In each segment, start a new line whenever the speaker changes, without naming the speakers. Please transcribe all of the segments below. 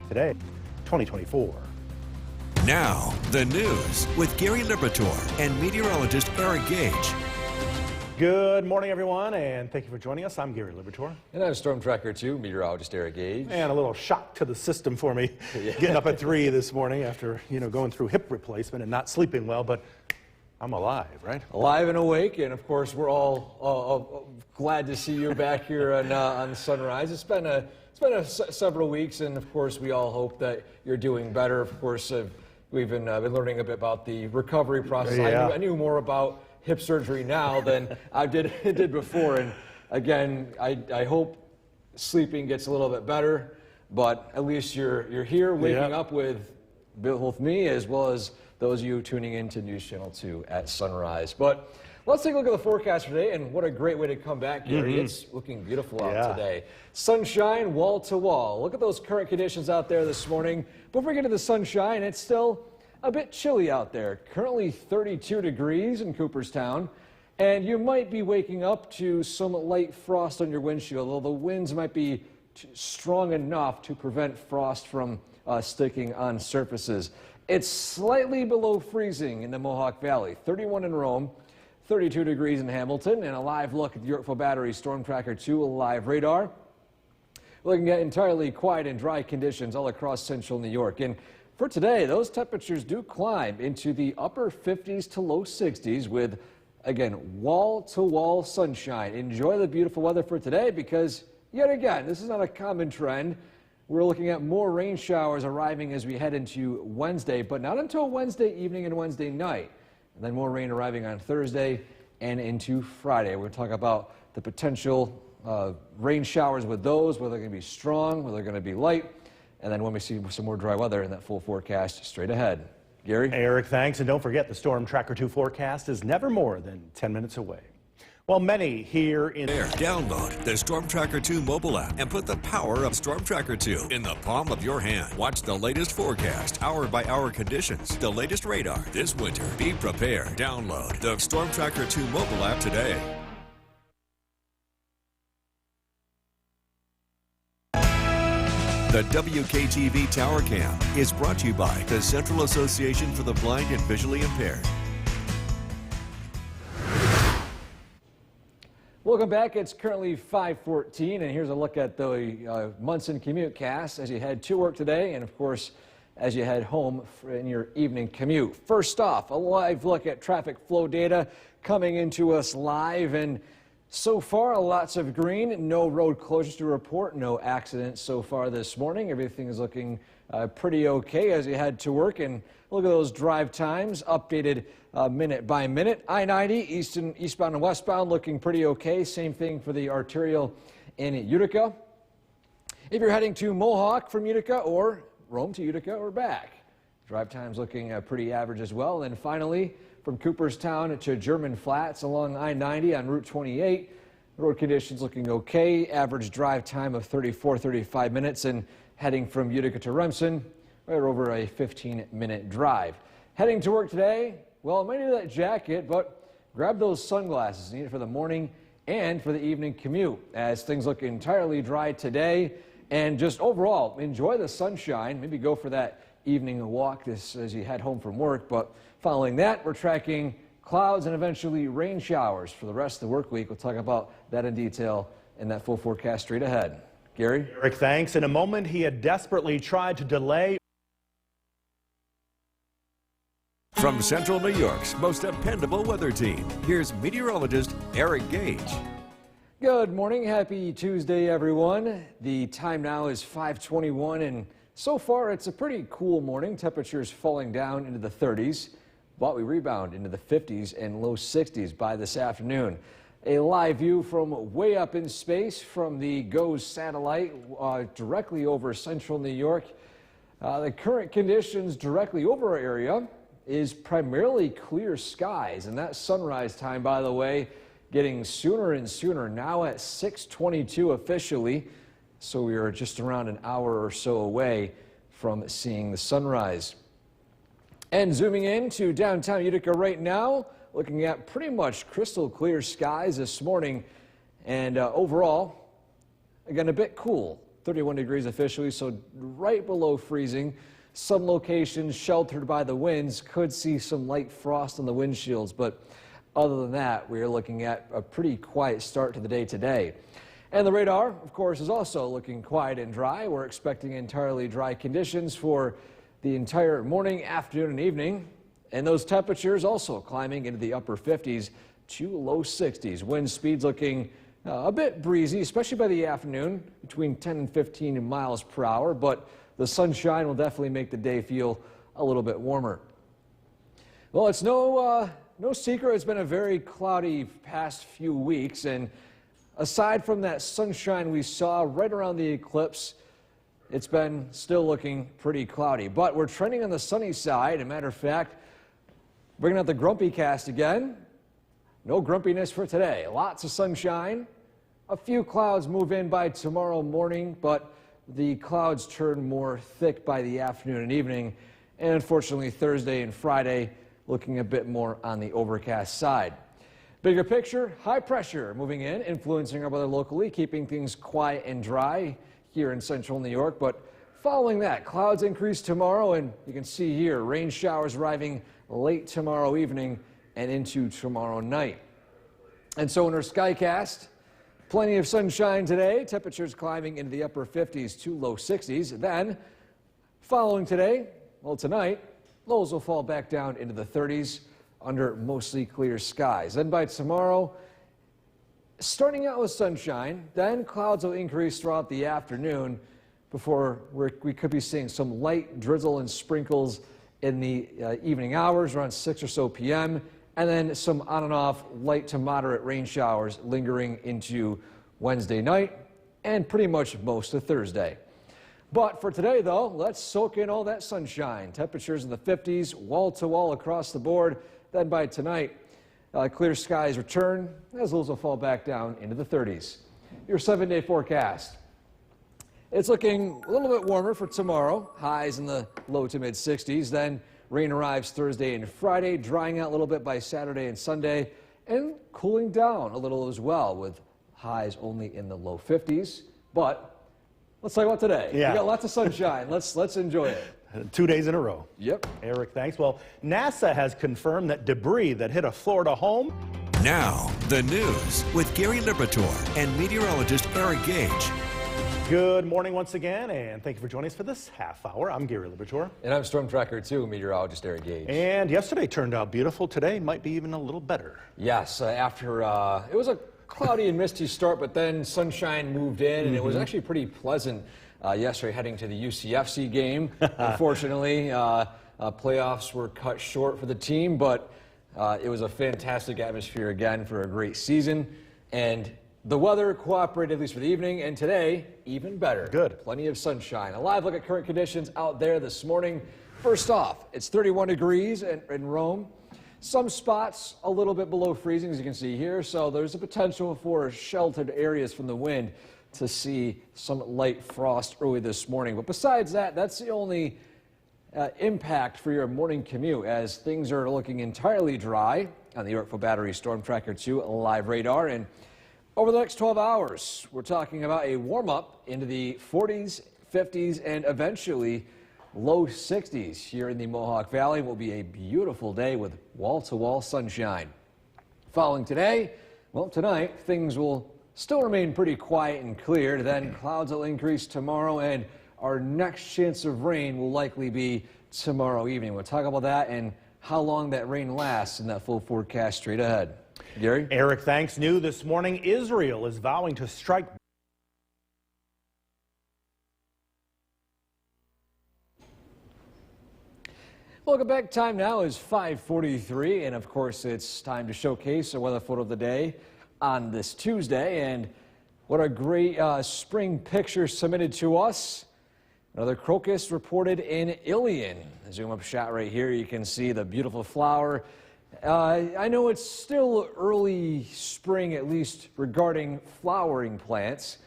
today, 2024.
Now, the news with Gary Liberatore and meteorologist Eric Gage.
Good morning, everyone, and thank you for joining us. I'm Gary Liberatore.
And I'm Storm Tracker 2, meteorologist Eric Gage.
And a little shock to the system for me, getting up at 3 this morning after, going through hip replacement and not sleeping well, but I'm alive, right?
Alive and awake, and of course, we're all glad to see you back here on Sunrise. It's been several weeks, and of course, we all hope that you're doing better. Of course, we've been learning a bit about the recovery process.
Yeah.
I knew more about hip surgery now than I did before, and again, I hope sleeping gets a little bit better, but at least you're here waking up with both me as well as those of you tuning in to News Channel 2 at Sunrise. But let's take a look at the forecast for today, and what a great way to come back, Gary. It's looking beautiful out today. Sunshine wall to wall. Look at those current conditions out there this morning. Before we get to the sunshine, it's still a bit chilly out there. Currently 32 degrees in Cooperstown, and you might be waking up to some light frost on your windshield, although the winds might be strong enough to prevent frost from sticking on surfaces. It's slightly below freezing in the Mohawk Valley, 31 in Rome, 32 degrees in Hamilton, and a live look at the Yorkville Battery Storm Tracker 2 live radar. Looking at entirely quiet and dry conditions all across central New York. And for today, those temperatures do climb into the upper 50s to low 60s with, again, wall-to-wall sunshine. Enjoy the beautiful weather for today because, yet again, this is not a common trend. We're looking at more rain showers arriving as we head into Wednesday, but not until Wednesday evening and Wednesday night. And then more rain arriving on Thursday and into Friday. We're going to talk about the potential rain showers with those, whether they're going to be strong, whether they're going to be light. And then when we see some more dry weather in that full forecast straight ahead. Gary?
Eric, thanks. And don't forget, the Storm Tracker 2 forecast is never more than 10 minutes away. Well, many here in...
Download the Storm Tracker 2 mobile app and put the power of Storm Tracker 2 in the palm of your hand. Watch the latest forecast, hour-by-hour conditions, the latest radar this winter. Be prepared. Download the Storm Tracker 2 mobile app today. The WKTV Tower Cam is brought to you by the Central Association for the Blind and Visually Impaired.
Welcome back. It's currently 5:14, and here's a look at the Munson commute cast as you head to work today, and of course, as you head home in your evening commute. First off, a live look at traffic flow data coming into us live, and so far, lots of green, no road closures to report, no accidents so far this morning. Everything is looking pretty okay as you head to work. And look at those drive times, updated minute by minute. I-90, eastbound and westbound, looking pretty okay. Same thing for the arterial in Utica. If you're heading to Mohawk from Utica or Rome to Utica or back, drive times looking pretty average as well. And finally, from Cooperstown to German Flats along I-90 on Route 28. Road conditions looking okay. Average drive time of 35 minutes. And heading from Utica to Remsen, right over a 15-minute drive. Heading to work today, well, might need that jacket, but grab those sunglasses needed for the morning and for the evening commute as things look entirely dry today. And just overall, enjoy the sunshine. Maybe go for that evening walk as you head home from work. But following that, we're tracking clouds and eventually rain showers for the rest of the work week. We'll talk about that in detail in that full forecast straight ahead. Gary?
Eric, thanks. In a moment, he had desperately tried to delay.
From Central New York's most dependable weather team, here's meteorologist Eric Gage.
Good morning. Happy Tuesday, everyone. The time now is 5:21, and so far it's a pretty cool morning. Temperatures falling down into the 30s. But we rebound into the 50s and low 60s by this afternoon. A live view from way up in space from the GOES satellite directly over central New York. The current conditions directly over our area is primarily clear skies, and that sunrise time, by the way, getting sooner and sooner, now at 6:22 officially, so we are just around an hour or so away from seeing the sunrise. And zooming in to downtown Utica right now, looking at pretty much crystal clear skies this morning, and overall, again, a bit cool. 31 degrees officially, so right below freezing. Some locations sheltered by the winds could see some light frost on the windshields, but other than that, we are looking at a pretty quiet start to the day today. And the radar, of course, is also looking quiet and dry. We're expecting entirely dry conditions for the entire morning, afternoon, and evening. And those temperatures also climbing into the upper 50s to low 60s. Wind speeds looking a bit breezy, especially by the afternoon, between 10 and 15 miles per hour. But the sunshine will definitely make the day feel a little bit warmer. Well, it's no secret it's been a very cloudy past few weeks. And aside from that sunshine we saw right around the eclipse, it's been still looking pretty cloudy. But we're trending on the sunny side. As a matter of fact, bringing out the grumpy cast again. No grumpiness for today. Lots of sunshine. A few clouds move in by tomorrow morning, but the clouds turn more thick by the afternoon and evening. And unfortunately, Thursday and Friday looking a bit more on the overcast side. Bigger picture, high pressure moving in, influencing our weather locally, keeping things quiet and dry here in central New York. But following that, clouds increase tomorrow, and you can see here rain showers arriving late tomorrow evening and into tomorrow night. And so in our Skycast, plenty of sunshine today, temperatures climbing into the upper 50s to low 60s. Then, following today, well, tonight, lows will fall back down into the 30s under mostly clear skies. Then by tomorrow, starting out with sunshine, then clouds will increase throughout the afternoon before we could be seeing some light drizzle and sprinkles in the evening hours around 6 or so p.m. and then some on and off light to moderate rain showers lingering into Wednesday night and pretty much most of Thursday. But for today, though, let's soak in all that sunshine. Temperatures in the 50s, wall to wall across the board. Then by tonight, clear skies return as lows will fall back down into the 30s. Your 7-day forecast. It's looking a little bit warmer for tomorrow, highs in the low to mid 60s. Then rain arrives Thursday and Friday, drying out a little bit by Saturday and Sunday, and cooling down a little as well with highs only in the low 50s. But let's talk about today.
Yeah.
We got lots of sunshine. Let's enjoy it.
2 days in a row.
Yep.
Eric, thanks. Well, NASA has confirmed that debris that hit a Florida home.
Now, the news with Gary Liberatore and meteorologist Eric Gage.
Good morning once again, and thank you for joining us for this half hour. I'm Gary Liberatore.
And I'm Storm Tracker 2 meteorologist Eric Gage.
And yesterday turned out beautiful. Today might be even a little better.
Yes, after it was a cloudy and misty start, but then sunshine moved in, and it was actually pretty pleasant yesterday heading to the UCFC game. Unfortunately, playoffs were cut short for the team, but it was a fantastic atmosphere again for a great season. And the weather cooperated, at least for the evening, and today, even better.
Good.
Plenty of sunshine. A live look at current conditions out there this morning. First off, it's 31 degrees in Rome. Some spots a little bit below freezing, as you can see here, so there's a potential for sheltered areas from the wind to see some light frost early this morning. But besides that, that's the only impact for your morning commute, as things are looking entirely dry on the Yorkville Battery Storm Tracker 2 live radar. And over the next 12 hours, we're talking about a warm-up into the 40s, 50s, and eventually low 60s here in the Mohawk Valley. It will be a beautiful day with wall-to-wall sunshine. Following today, well, tonight, things will still remain pretty quiet and clear. Then clouds will increase tomorrow, and our next chance of rain will likely be tomorrow evening. We'll talk about that and how long that rain lasts in that full forecast straight ahead. Gary?
Eric, thanks. New this morning, Israel is vowing to strike.
Welcome back. Time now is 5:43, and of course it's time to showcase a weather photo of the day on this Tuesday. And what a great spring picture submitted to us. Another crocus reported in Ilion. A zoom up shot right here, you can see the beautiful flower. I know it's still early spring, at least regarding flowering plants.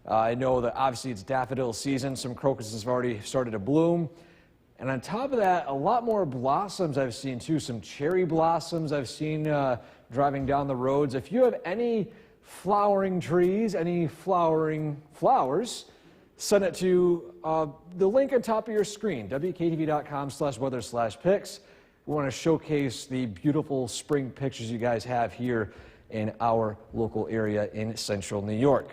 I know that obviously it's daffodil season. Some crocuses have already started to bloom. And on top of that, a lot more blossoms I've seen too. Some cherry blossoms I've seen driving down the roads. If you have any flowering trees, any flowering flowers, send it to the link on top of your screen, wktv.com/weather/picks. We want to showcase the beautiful spring pictures you guys have here in our local area in central New York.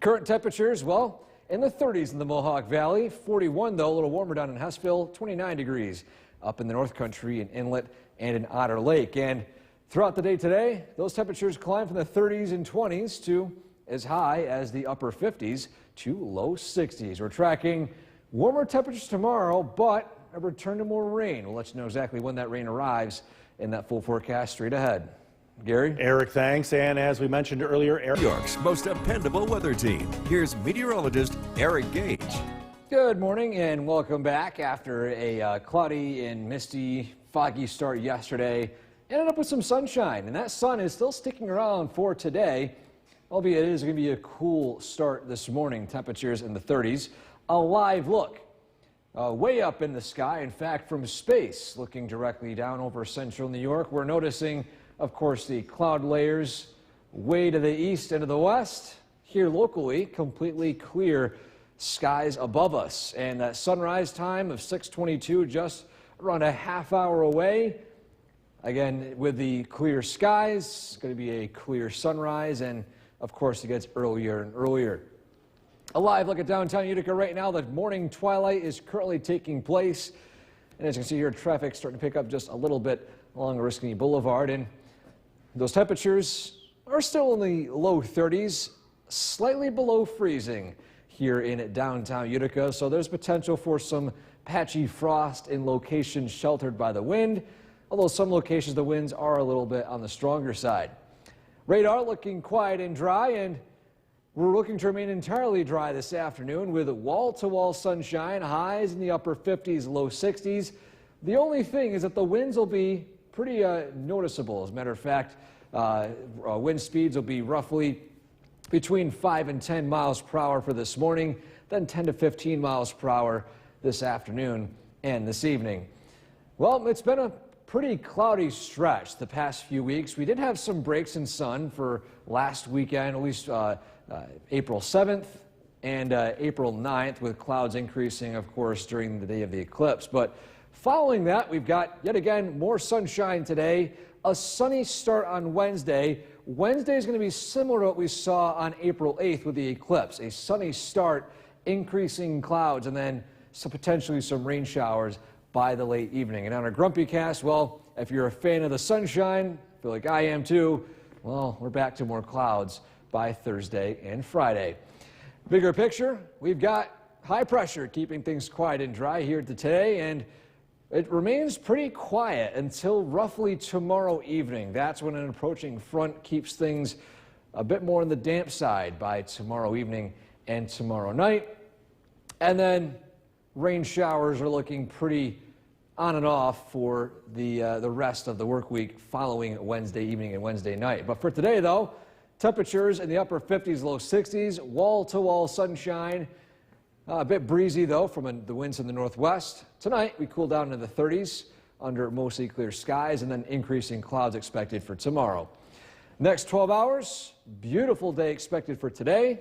Current temperatures, well, in the 30s in the Mohawk Valley, 41 though, a little warmer down in Hessville, 29 degrees up in the North Country in Inlet and in Otter Lake. And throughout the day today, those temperatures climb from the 30s and 20s to as high as the upper 50s to low 60s. We're tracking warmer temperatures tomorrow, but a return to more rain. We'll let you know exactly when that rain arrives in that full forecast straight ahead. Gary?
Eric, thanks. And as we mentioned earlier,
New York's most dependable weather team. Here's meteorologist Eric Gage.
Good morning and welcome back. After a cloudy and misty, foggy start yesterday, ended up with some sunshine, and that sun is still sticking around for today, albeit it is going to be a cool start this morning. Temperatures in the 30s. A live look way up in the sky, in fact, from space, looking directly down over central New York. We're noticing, of course, the cloud layers way to the east and to the west. Here locally, completely clear skies above us. And that sunrise time of 6:22, just around a half hour away. Again, with the clear skies, it's going to be a clear sunrise. And, of course, it gets earlier and earlier. A live look at downtown Utica right now. The morning twilight is currently taking place. And as you can see here, traffic starting to pick up just a little bit along Oriskany Boulevard. And those temperatures are still in the low 30s, slightly below freezing here in downtown Utica. So there's potential for some patchy frost in locations sheltered by the wind, although some locations the winds are a little bit on the stronger side. Radar looking quiet and dry, and we're looking to remain entirely dry this afternoon with wall-to-wall sunshine, highs in the upper 50s, low 60s. The only thing is that the winds will be pretty noticeable. As a matter of fact, wind speeds will be roughly between 5 and 10 miles per hour for this morning, then 10 to 15 miles per hour this afternoon and this evening. Well, it's been a pretty cloudy stretch the past few weeks. We did have some breaks in sun for last weekend, at least April 7th and April 9th, with clouds increasing, of course, during the day of the eclipse. But following that, we've got, yet again, more sunshine today, a sunny start on Wednesday. Wednesday is going to be similar to what we saw on April 8th with the eclipse. A sunny start, increasing clouds, and then potentially some rain showers by the late evening. And on our Grumpy Cast, well, if you're a fan of the sunshine, I feel like I am too, well, we're back to more clouds by Thursday and Friday. Bigger picture, we've got high pressure keeping things quiet and dry here today, and it remains pretty quiet until roughly tomorrow evening. That's when an approaching front keeps things a bit more on the damp side by tomorrow evening and tomorrow night. And then rain showers are looking pretty on and off for the rest of the work week following Wednesday evening and Wednesday night. But for today, though, temperatures in the upper 50s, low 60s, wall-to-wall sunshine. A bit breezy, though, from the winds in the northwest. Tonight, we cool down into the 30s under mostly clear skies, and then increasing clouds expected for tomorrow. Next 12 hours, beautiful day expected for today.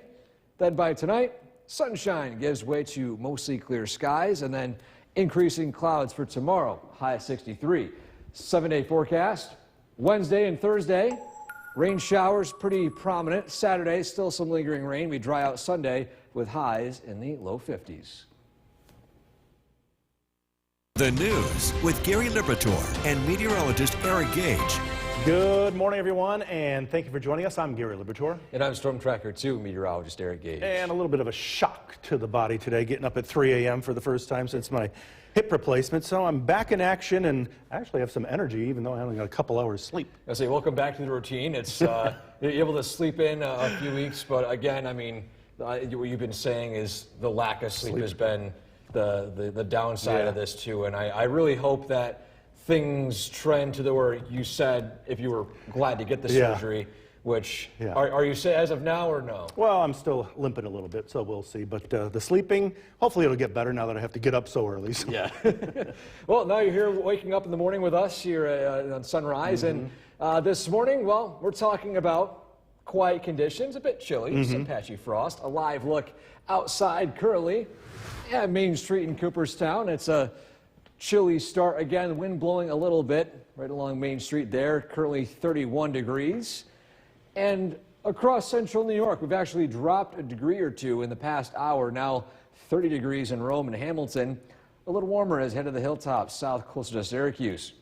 Then by tonight, sunshine gives way to mostly clear skies, and then increasing clouds for tomorrow, high of 63. 7-day forecast. Wednesday and Thursday, rain showers pretty prominent. Saturday, still some lingering rain. We dry out Sunday with highs in the low 50s.
The news with Gary Liberatore and meteorologist Eric Gage.
Good morning, everyone, and thank you for joining us. I'm Gary Liberatore.
And I'm Storm Tracker 2 meteorologist Eric Gage.
And a little bit of a shock to the body today, getting up at 3 a.m. for the first time since my hip replacement. So I'm back in action and I actually have some energy, even though I only got a couple hours sleep.
I say, welcome back to the routine. It's you're able to sleep in a few weeks, but again, I mean, what you've been saying is the lack of sleep has been the downside of this too. And I really hope that things trend to the where you said if you were glad to get the surgery, which are you say as of now or no?
Well, I'm still limping a little bit, so we'll see. But the sleeping, hopefully it'll get better now that I have to get up so early. So.
Yeah. Well, now you're here waking up in the morning with us here on Sunrise. And this morning, well, we're talking about quiet conditions, a bit chilly, some patchy frost. A live look outside currently at Main Street in Cooperstown. It's a chilly start again, wind blowing a little bit right along Main Street there, currently 31 degrees. And across central New York, we've actually dropped a degree or two in the past hour, now 30 degrees in Rome and Hamilton. A little warmer as head of the hilltops south closer to Syracuse.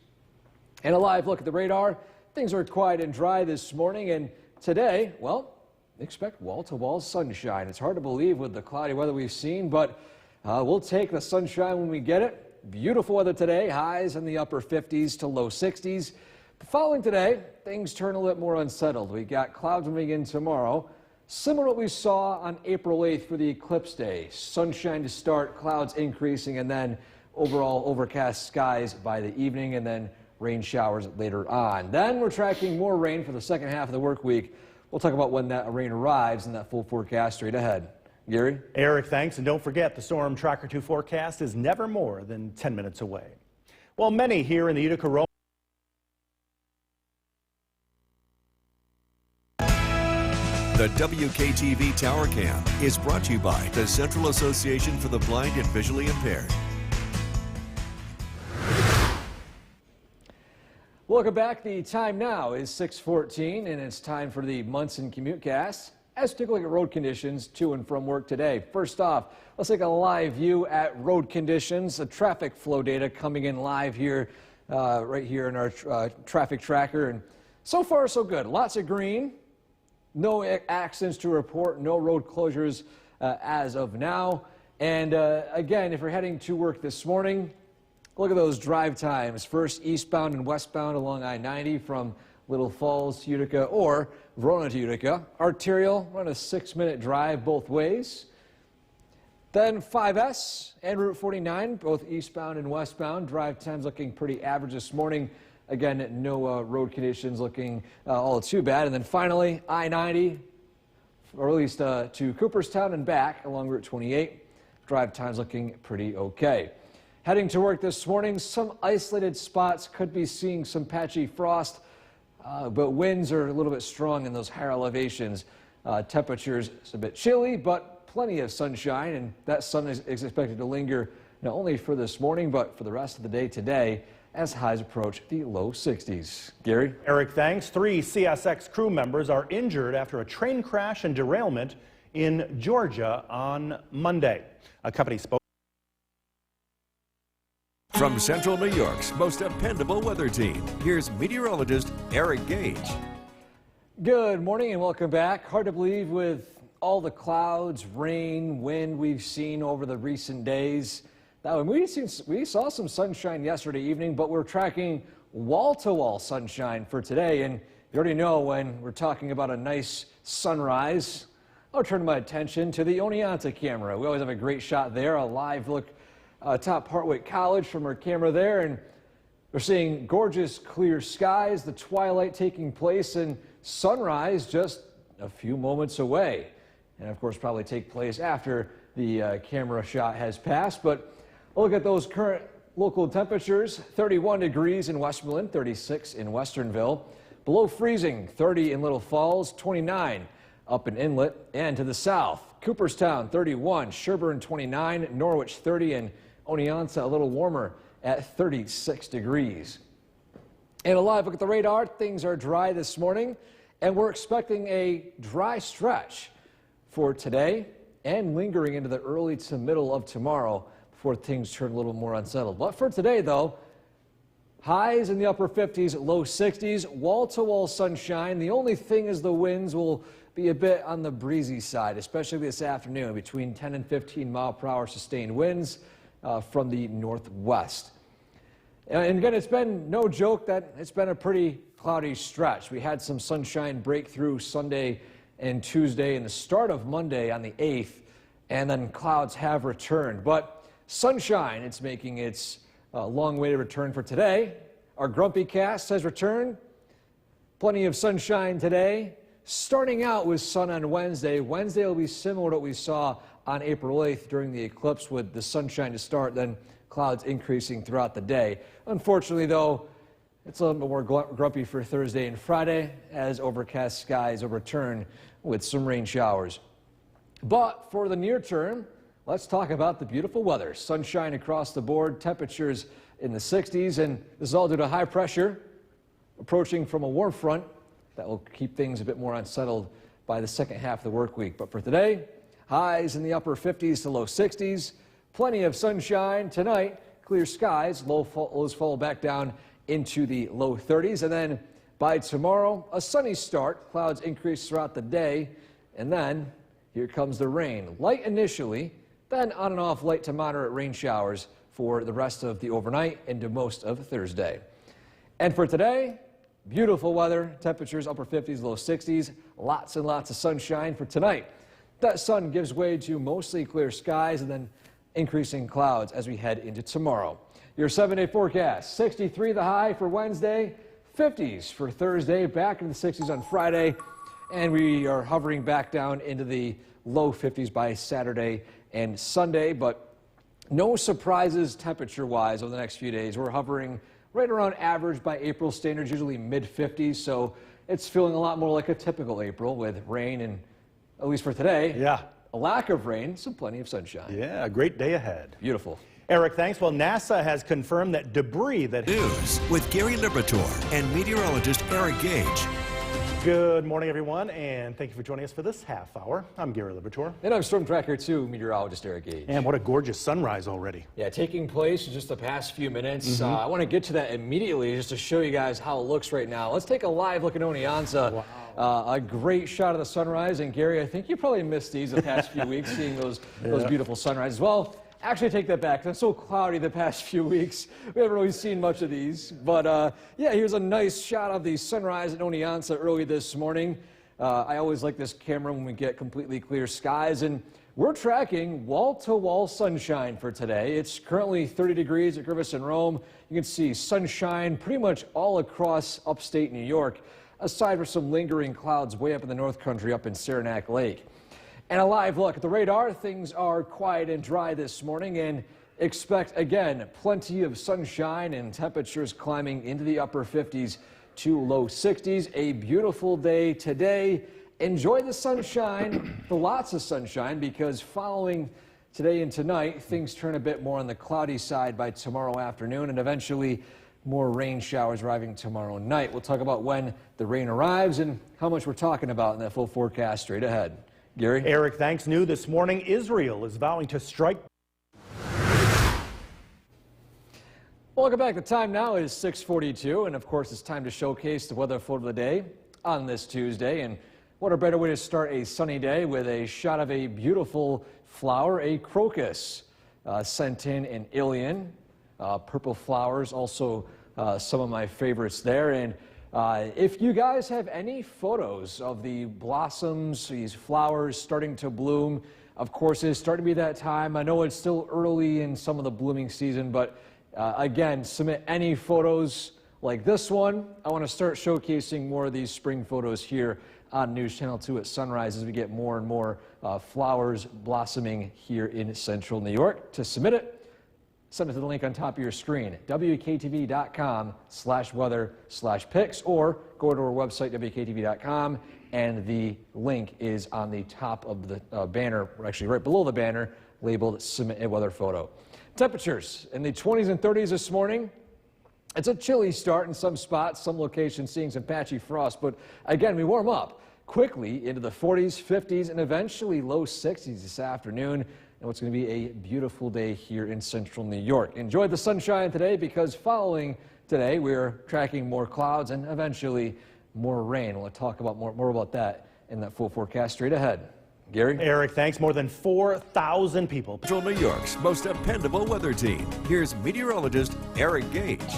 And a live look at the radar. Things are quiet and dry this morning, and today, well, expect wall-to-wall sunshine. It's hard to believe with the cloudy weather we've seen, but we'll take the sunshine when we get it. Beautiful weather today, highs in the upper 50s to low 60s. Following today, things turn a little bit more unsettled. We got clouds moving in tomorrow, similar to what we saw on April 8th for the eclipse day. Sunshine to start, clouds increasing, and then overall overcast skies by the evening, and then rain showers later on. Then we're tracking more rain for the second half of the work week. We'll talk about when that rain arrives and that full forecast straight ahead. Gary?
Eric, thanks. And don't forget, the Storm Tracker 2 forecast is never more than 10 minutes away. Well, many here in the Utica Rome.
The WKTV Tower Cam is brought to you by the Central Association for the Blind and Visually Impaired.
Welcome back. The time now is 6:14, and it's time for the Munson CommuteCast. As we take a look at road conditions to and from work today. First off, let's take a live view at road conditions. The traffic flow data coming in live here, right here in our traffic tracker. And so far, so good. Lots of green. No accidents to report. No road closures as of now. And again, if you're heading to work this morning, look at those drive times. First, eastbound and westbound along I-90 from Little Falls to Utica or Verona to Utica. Arterial, run a 6-minute drive both ways. Then 5S and Route 49, both eastbound and westbound. Drive times looking pretty average this morning. Again, no road conditions looking all too bad. And then finally, I-90, or at least to Cooperstown and back along Route 28. Drive times looking pretty okay. Heading to work this morning, some isolated spots could be seeing some patchy frost. But winds are a little bit strong in those higher elevations. Temperatures is a bit chilly, but plenty of sunshine, and that sun is expected to linger not only for this morning, but for the rest of the day today as highs approach the low 60s. Gary?
Eric, thanks. 3 CSX crew members are injured after a train crash and derailment in Georgia on Monday. A company spoke.
From Central New York's most dependable weather team, here's meteorologist Eric Gage.
Good morning and welcome back. Hard to believe with all the clouds, rain, wind we've seen over the recent days. Now, we saw some sunshine yesterday evening, but we're tracking wall-to-wall sunshine for today. And you already know when we're talking about a nice sunrise, I'll turn my attention to the Oneonta camera. We always have a great shot there, a live look top Hartwick College from our camera there, and we're seeing gorgeous clear skies, the twilight taking place, and sunrise just a few moments away. And of course, probably take place after the camera shot has passed. But look at those current local temperatures: 31 degrees in Westmoreland, 36 in Westernville, below freezing, 30 in Little Falls, 29 up in Inlet and to the south. Cooperstown 31, Sherburne 29, Norwich 30, and Oneonta a little warmer at 36 degrees. And a live look at the radar, things are dry this morning, and we're expecting a dry stretch for today and lingering into the early to middle of tomorrow before things turn a little more unsettled. But for today, though, highs in the upper 50s, low 60s, wall-to-wall sunshine. The only thing is the winds will be a bit on the breezy side, especially this afternoon, between 10 and 15 mile per hour sustained winds from the northwest. And again, it's been no joke that it's been a pretty cloudy stretch. We had some sunshine break through Sunday and Tuesday and the start of Monday on the 8th, and then clouds have returned. But sunshine, it's making its long way to return for today. Our Grumpy Cast has returned. Plenty of sunshine today. Starting out with sun on Wednesday. Wednesday will be similar to what we saw on April 8th during the eclipse, with the sunshine to start, then clouds increasing throughout the day. Unfortunately, though, It's a little bit more grumpy for Thursday and Friday as overcast skies overturn with some rain showers. But for the near term, let's talk about the beautiful weather. Sunshine across the board, temperatures in the 60s, and this is all due to high pressure approaching from a warm front that will keep things a bit more unsettled by the second half of the work week. But for today, highs in the upper 50s to low 60s, plenty of sunshine tonight, clear skies, lows fall back down into the low 30s, and then by tomorrow, a sunny start. Clouds increase throughout the day, and then here comes the rain. Light initially, then on and off light to moderate rain showers for the rest of the overnight into most of Thursday. And for today, beautiful weather, temperatures upper 50s, low 60s, lots and lots of sunshine for tonight. That sun gives way to mostly clear skies and then increasing clouds as we head into tomorrow. Your 7-day forecast, 63 the high for Wednesday, 50s for Thursday, back in the 60s on Friday, and we are hovering back down into the low 50s by Saturday and Sunday, but no surprises temperature-wise over the next few days. We're hovering right around average by April standards, usually mid-50s, so it's feeling a lot more like a typical April with rain and, at least for today, a lack of rain, so plenty of sunshine.
Yeah, a great day ahead.
Beautiful.
Eric, thanks. Well, NASA has confirmed that debris that...
News with Gary Liberatore and meteorologist Eric Gage.
Good morning, everyone, and thank you for joining us for this half hour. I'm Gary Liberatore.
And I'm Storm Tracker 2 meteorologist Eric Gage.
And what a gorgeous sunrise already.
Yeah, taking place in just the past few minutes. I want to get to that immediately just to show you guys how it looks right now. Let's take a live look at Oneonta. Wow. A great shot of the sunrise. And Gary, I think you probably missed these the past few weeks, seeing those beautiful sunrises. Well, actually, take that back. It's so cloudy the past few weeks. We haven't really seen much of these. But yeah, here's a nice shot of the sunrise at Oneonta early this morning. I always like this camera when we get completely clear skies. And we're tracking wall-to-wall sunshine for today. It's currently 30 degrees at Griffith and Rome. You can see sunshine pretty much all across upstate New York, aside from some lingering clouds way up in the North Country up in Saranac Lake. And a live look at the radar. Things are quiet and dry this morning, and expect, again, plenty of sunshine and temperatures climbing into the upper 50s to low 60s. A beautiful day today. Enjoy the sunshine, the lots of sunshine, because following today and tonight, things turn a bit more on the cloudy side by tomorrow afternoon, and eventually more rain showers arriving tomorrow night. We'll talk about when the rain arrives and how much we're talking about in that full forecast straight ahead. Gary?
Eric, thanks. New this morning, Israel is vowing to strike.
Welcome back. The time now is 6:42, and of course it's time to showcase the weather photo of the day on this Tuesday. And what a better way to start a sunny day with a shot of a beautiful flower, a crocus, sent in Ilion. Purple flowers, also some of my favorites there. And if you guys have any photos of the blossoms, these flowers starting to bloom, of course it's starting to be that time. I know it's still early in some of the blooming season, but again, submit any photos like this one. I want to start showcasing more of these spring photos here on News Channel 2 at sunrise as we get more and more flowers blossoming here in central New York. To submit it, send it to the link on top of your screen, WKTV.com/weather/pics, or go to our website, WKTV.com, and the link is on the top of the banner, or actually right below the banner, labeled Submit a Weather Photo. Temperatures in the 20s and 30s this morning. It's a chilly start in some spots, some locations seeing some patchy frost, but again, we warm up quickly into the 40s, 50s, and eventually low 60s this afternoon. And what's going to be a beautiful day here in central New York. Enjoy the sunshine today, because following today, we're tracking more clouds and eventually more rain. We'll talk about more about that in that full forecast straight ahead. Gary?
Eric, thanks. More than 4,000 people.
Central New York's most dependable weather team. Here's meteorologist Eric Gage.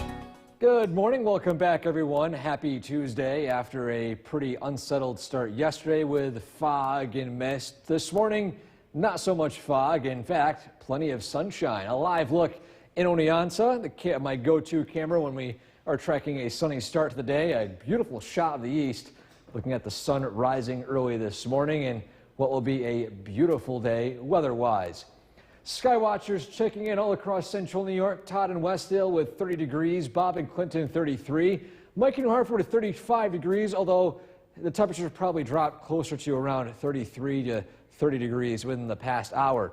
Good morning. Welcome back, everyone. Happy Tuesday after a pretty unsettled start yesterday with fog and mist. This morning, not so much fog. In fact, plenty of sunshine. A live look in Oneonta, my go-to camera when we are tracking a sunny start to the day. A beautiful shot of the east, looking at the sun rising early this morning and what will be a beautiful day weather-wise. Skywatchers checking in all across central New York. Todd in Westdale with 30 degrees. Bob in Clinton 33. Mike in New Hartford at 35 degrees, although the temperatures probably dropped closer to around 33 to 30 degrees within the past hour.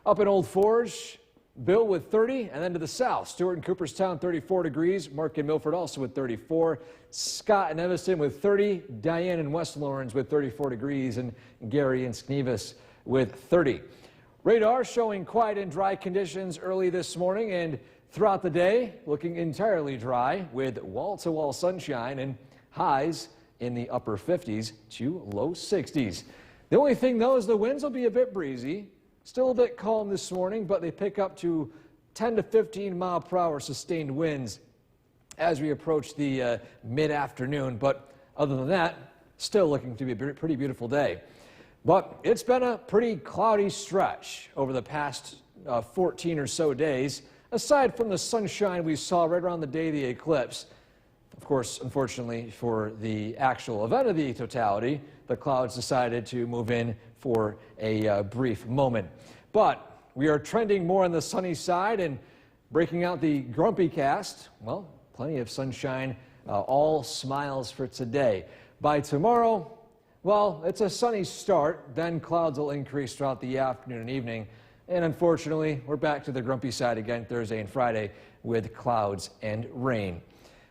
Up in Old Forge, Bill with 30, and then to the south, Stewart and Cooperstown 34 degrees. Mark in Milford also with 34. Scott in Evanston with 30. Diane in West Lawrence with 34 degrees, and Gary in Snevis with 30. Radar showing quiet and dry conditions early this morning and throughout the day, looking entirely dry with wall-to-wall sunshine and highs in the upper 50s to low 60s. The only thing, though, is the winds will be a bit breezy. Still a bit calm this morning, but they pick up to 10 to 15 mile per hour sustained winds as we approach the mid-afternoon. But other than that, still looking to be a pretty beautiful day. But it's been a pretty cloudy stretch over the past 14 or so days, aside from the sunshine we saw right around the day of the eclipse. Of course, unfortunately for the actual event of the totality, the clouds decided to move in for a brief moment. But we are trending more on the sunny side and breaking out the grumpy cast. Well, plenty of sunshine, all smiles for today. By tomorrow, well, it's a sunny start, then clouds will increase throughout the afternoon and evening. And unfortunately, we're back to the grumpy side again Thursday and Friday with clouds and rain.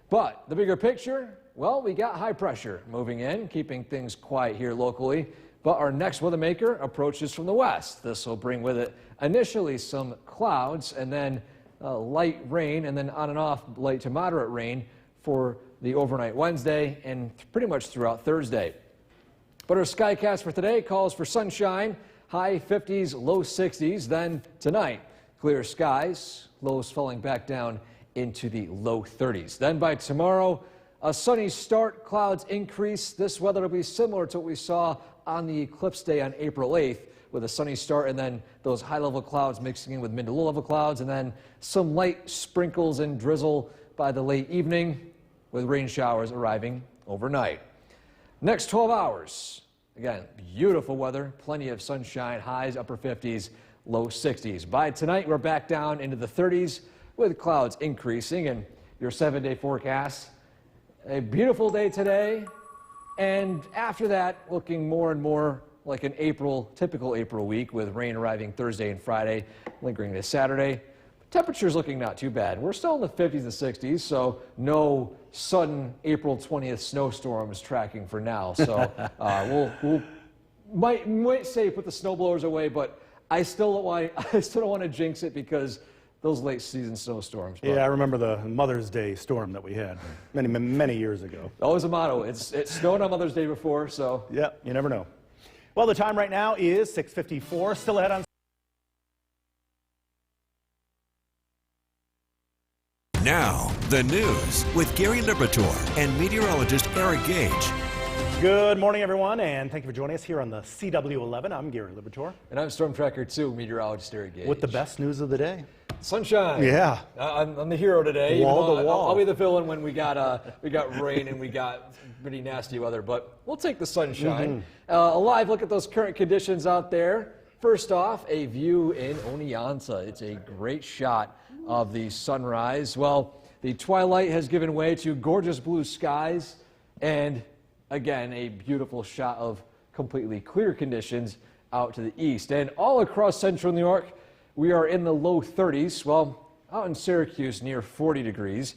But the bigger picture, well, we got high pressure moving in, keeping things quiet here locally. But our next weather maker approaches from the west. This will bring with it initially some clouds and then light rain, and then on and off light to moderate rain for the overnight Wednesday and pretty much throughout Thursday. But our skycast for today calls for sunshine, high 50s, low 60s. Then tonight, clear skies, lows falling back down into the low 30s. Then by tomorrow, a sunny start, clouds increase. This weather will be similar to what we saw on the eclipse day on April 8th, with a sunny start and then those high-level clouds mixing in with mid to low-level clouds, and then some light sprinkles and drizzle by the late evening, with rain showers arriving overnight. Next 12 hours, again, beautiful weather, plenty of sunshine, highs upper 50s, low 60s. By tonight, we're back down into the 30s with clouds increasing, and your 7-day forecast, a beautiful day today, and after that, looking more and more like an typical April week, with rain arriving Thursday and Friday, lingering to Saturday. Temperatures looking not too bad. We're still in the 50s and 60s, so no sudden April 20th snowstorms tracking for now. So we'll might say put the snowblowers away, but I still don't want to jinx it because those late season snowstorms. But
Yeah, I remember the Mother's Day storm that we had many years ago.
always a motto. It snowed on Mother's Day before, so.
Yeah, you never know. Well, the time right now is 6:54. Still ahead on.
Now, the news with Gary Liberatore and meteorologist Eric Gage.
Good morning, everyone, and thank you for joining us here on the CW11. I'm Gary Liberatore
And I'm Storm Tracker 2 meteorologist Eric Gage.
with the best news of the day.
Sunshine.
Yeah.
I'm the hero today. even
Wall
though
to wall.
I'll be the villain when we got rain and we got pretty nasty weather, but we'll take the sunshine. A live look at those current conditions out there. First off, a view in Oneonta. It's a great shot of the sunrise. Well, the twilight has given way to gorgeous blue skies and, again, a beautiful shot of completely clear conditions out to the east. And all across central New York, we are in the low 30s. Well, out in Syracuse, near 40 degrees.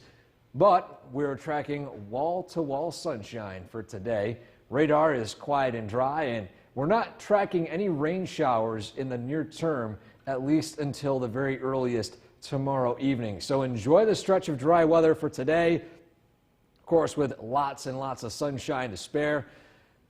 But we're tracking wall-to-wall sunshine for today. Radar is quiet and dry, and we're not tracking any rain showers in the near term, at least until the very earliest tomorrow evening. So enjoy the stretch of dry weather for today. Of course, with lots and lots of sunshine to spare.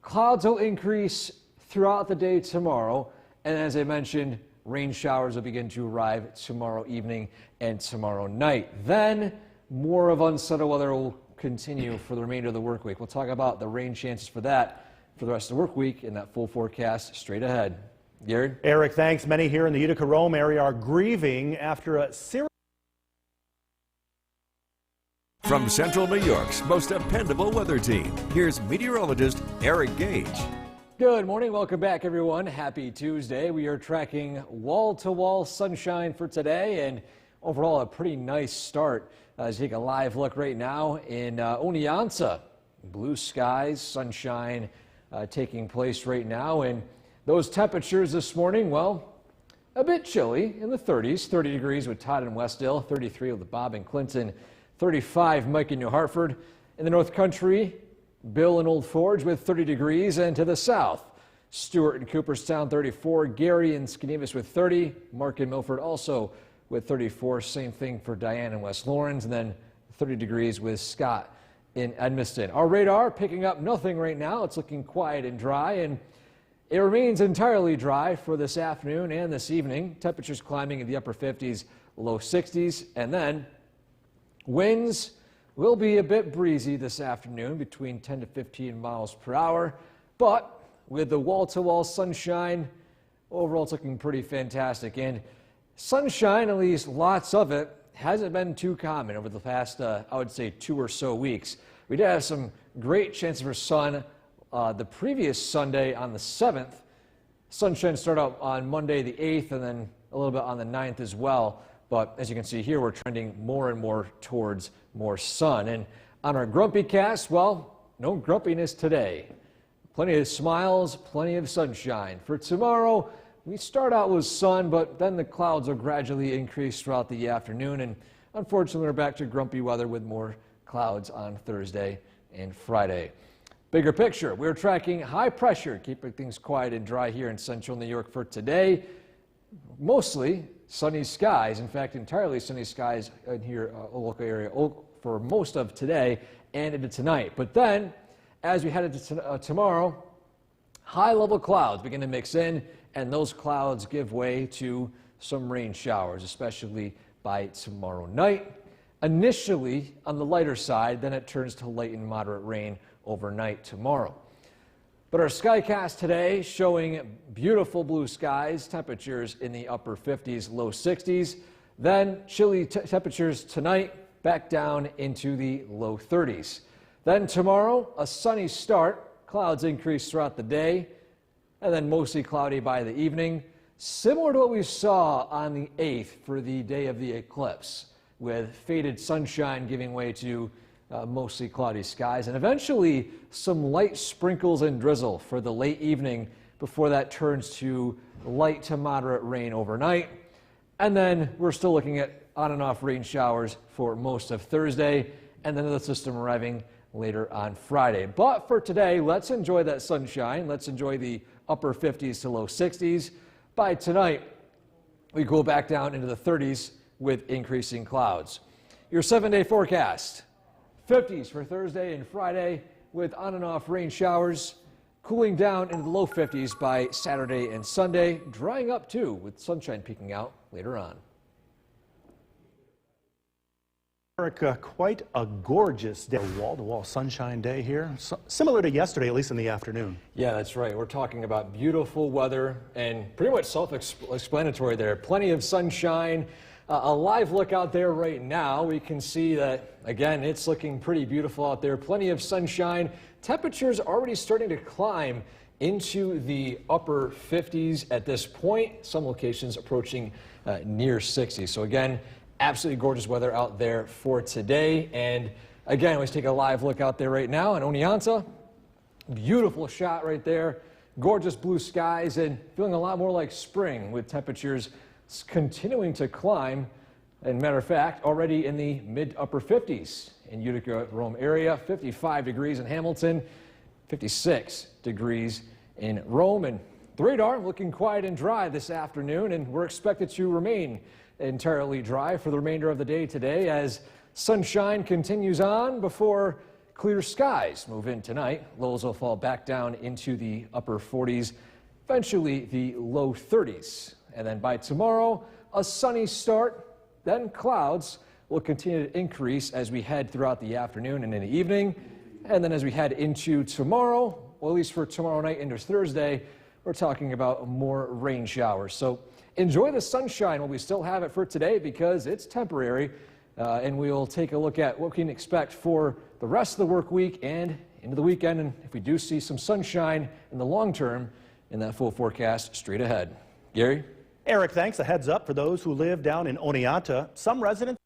Clouds will increase throughout the day tomorrow. And as I mentioned, rain showers will begin to arrive tomorrow evening and tomorrow night. Then more of unsettled weather will continue for the remainder of the work week. We'll talk about the rain chances for that for the rest of the work week in that full forecast straight ahead. Gary?
Eric, thanks. Many here in the Utica-Rome area are grieving after a serious.
From Central New York's most dependable weather team, here's meteorologist Eric Gage.
Good morning. Welcome back, everyone. Happy Tuesday. We are tracking wall-to-wall sunshine for today, and overall a pretty nice start. As you take a live look right now in Oneonta, blue skies, sunshine taking place right now, and those temperatures this morning, well, a bit chilly in the 30s, 30 degrees with Todd and Westdale, 33 with Bob and Clinton, 35 Mike in New Hartford. In the North Country, Bill and Old Forge with 30 degrees, and to the south, Stewart and Cooperstown 34, Gary and Skenevis with 30, Mark and Milford also with 34, same thing for Diane and West Lawrence, and then 30 degrees with Scott in Edmiston. Our radar picking up nothing right now. It's looking quiet and dry, and it remains entirely dry for this afternoon and this evening. Temperatures climbing in the upper 50s, low 60s, and then winds will be a bit breezy this afternoon, between 10 to 15 miles per hour, but with the wall-to-wall sunshine, overall it's looking pretty fantastic. And sunshine, at least lots of it, hasn't been too common over the past, I would say, 2 or so weeks. We did have some great chances for sun the previous Sunday on the 7th. Sunshine started out on Monday the 8th and then a little bit on the 9th as well. But as you can see here, we're trending more and more towards more sun. And on our Grumpy Cast, well, no grumpiness today. Plenty of smiles, plenty of sunshine. For tomorrow, we start out with sun, but then the clouds will gradually increase throughout the afternoon. And unfortunately, we're back to grumpy weather with more clouds on Thursday and Friday. Bigger picture, we're tracking high pressure, keeping things quiet and dry here in central New York for today. Mostly sunny skies, in fact, entirely sunny skies in here, a local area for most of today and into tonight. But then, as we head into tomorrow, high-level clouds begin to mix in, and those clouds give way to some rain showers, especially by tomorrow night. Initially on the lighter side, then it turns to light and moderate rain overnight tomorrow. But our Skycast today showing beautiful blue skies, temperatures in the upper 50s, low 60s. Then chilly temperatures tonight, back down into the low 30s. Then tomorrow, a sunny start, clouds increase throughout the day, and then mostly cloudy by the evening. Similar to what we saw on the 8th for the day of the eclipse, with faded sunshine giving way to mostly cloudy skies, and eventually some light sprinkles and drizzle for the late evening before that turns to light to moderate rain overnight. And then we're still looking at on and off rain showers for most of Thursday, and then the system arriving later on Friday. But for today, let's enjoy that sunshine. Let's enjoy the upper 50s to low 60s. By tonight, we go back down into the 30s with increasing clouds. Your 7-day forecast. 50s for Thursday and Friday with on and off rain showers, cooling down into the low 50s by Saturday and Sunday, drying up too with sunshine peeking out later on.
Eric, quite a gorgeous day, wall-to-wall sunshine day here, similar to yesterday, at least in the afternoon.
Yeah, that's right. We're talking about beautiful weather and pretty much self-explanatory there. Plenty of sunshine. A live look out there right now. We can see that, again, it's looking pretty beautiful out there. Plenty of sunshine. Temperatures already starting to climb into the upper 50s at this point. Some locations approaching near 60. So again, absolutely gorgeous weather out there for today. And again, let's take a live look out there right now in Oneonta. Beautiful shot right there. Gorgeous blue skies and feeling a lot more like spring with temperatures continuing to climb. And matter of fact, already in the mid-upper 50s in Utica, Rome area, 55 degrees in Hamilton, 56 degrees in Rome. And the radar looking quiet and dry this afternoon, and we're expected to remain entirely dry for the remainder of the day today as sunshine continues on before clear skies move in tonight. Lows will fall back down into the upper 40s, eventually the low 30s. And then by tomorrow, a sunny start, then clouds will continue to increase as we head throughout the afternoon and in the evening. And then as we head into tomorrow, well, at least for tomorrow night into Thursday, we're talking about more rain showers. So enjoy the sunshine while we still have it for today because it's temporary. And we'll take a look at what we can expect for the rest of the work week and into the weekend, and if we do see some sunshine in the long term in that full forecast straight ahead. Gary?
Eric, thanks. A heads up for those who live down in Oneonta. Some residents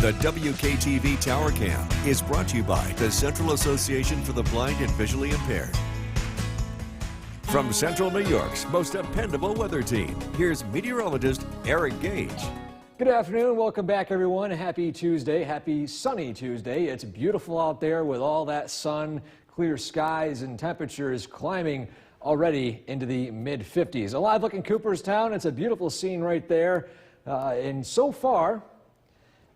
The WKTV Tower Cam is brought to you by the Central Association for the Blind and Visually Impaired. From Central New York's most dependable weather team, here's meteorologist Eric Gage.
Good afternoon. Welcome back, everyone. Happy Tuesday. Happy sunny Tuesday. It's beautiful out there with all that sun, clear skies, and temperatures climbing already into the mid-50s. Alive looking Cooperstown. It's a beautiful scene right there. And so far,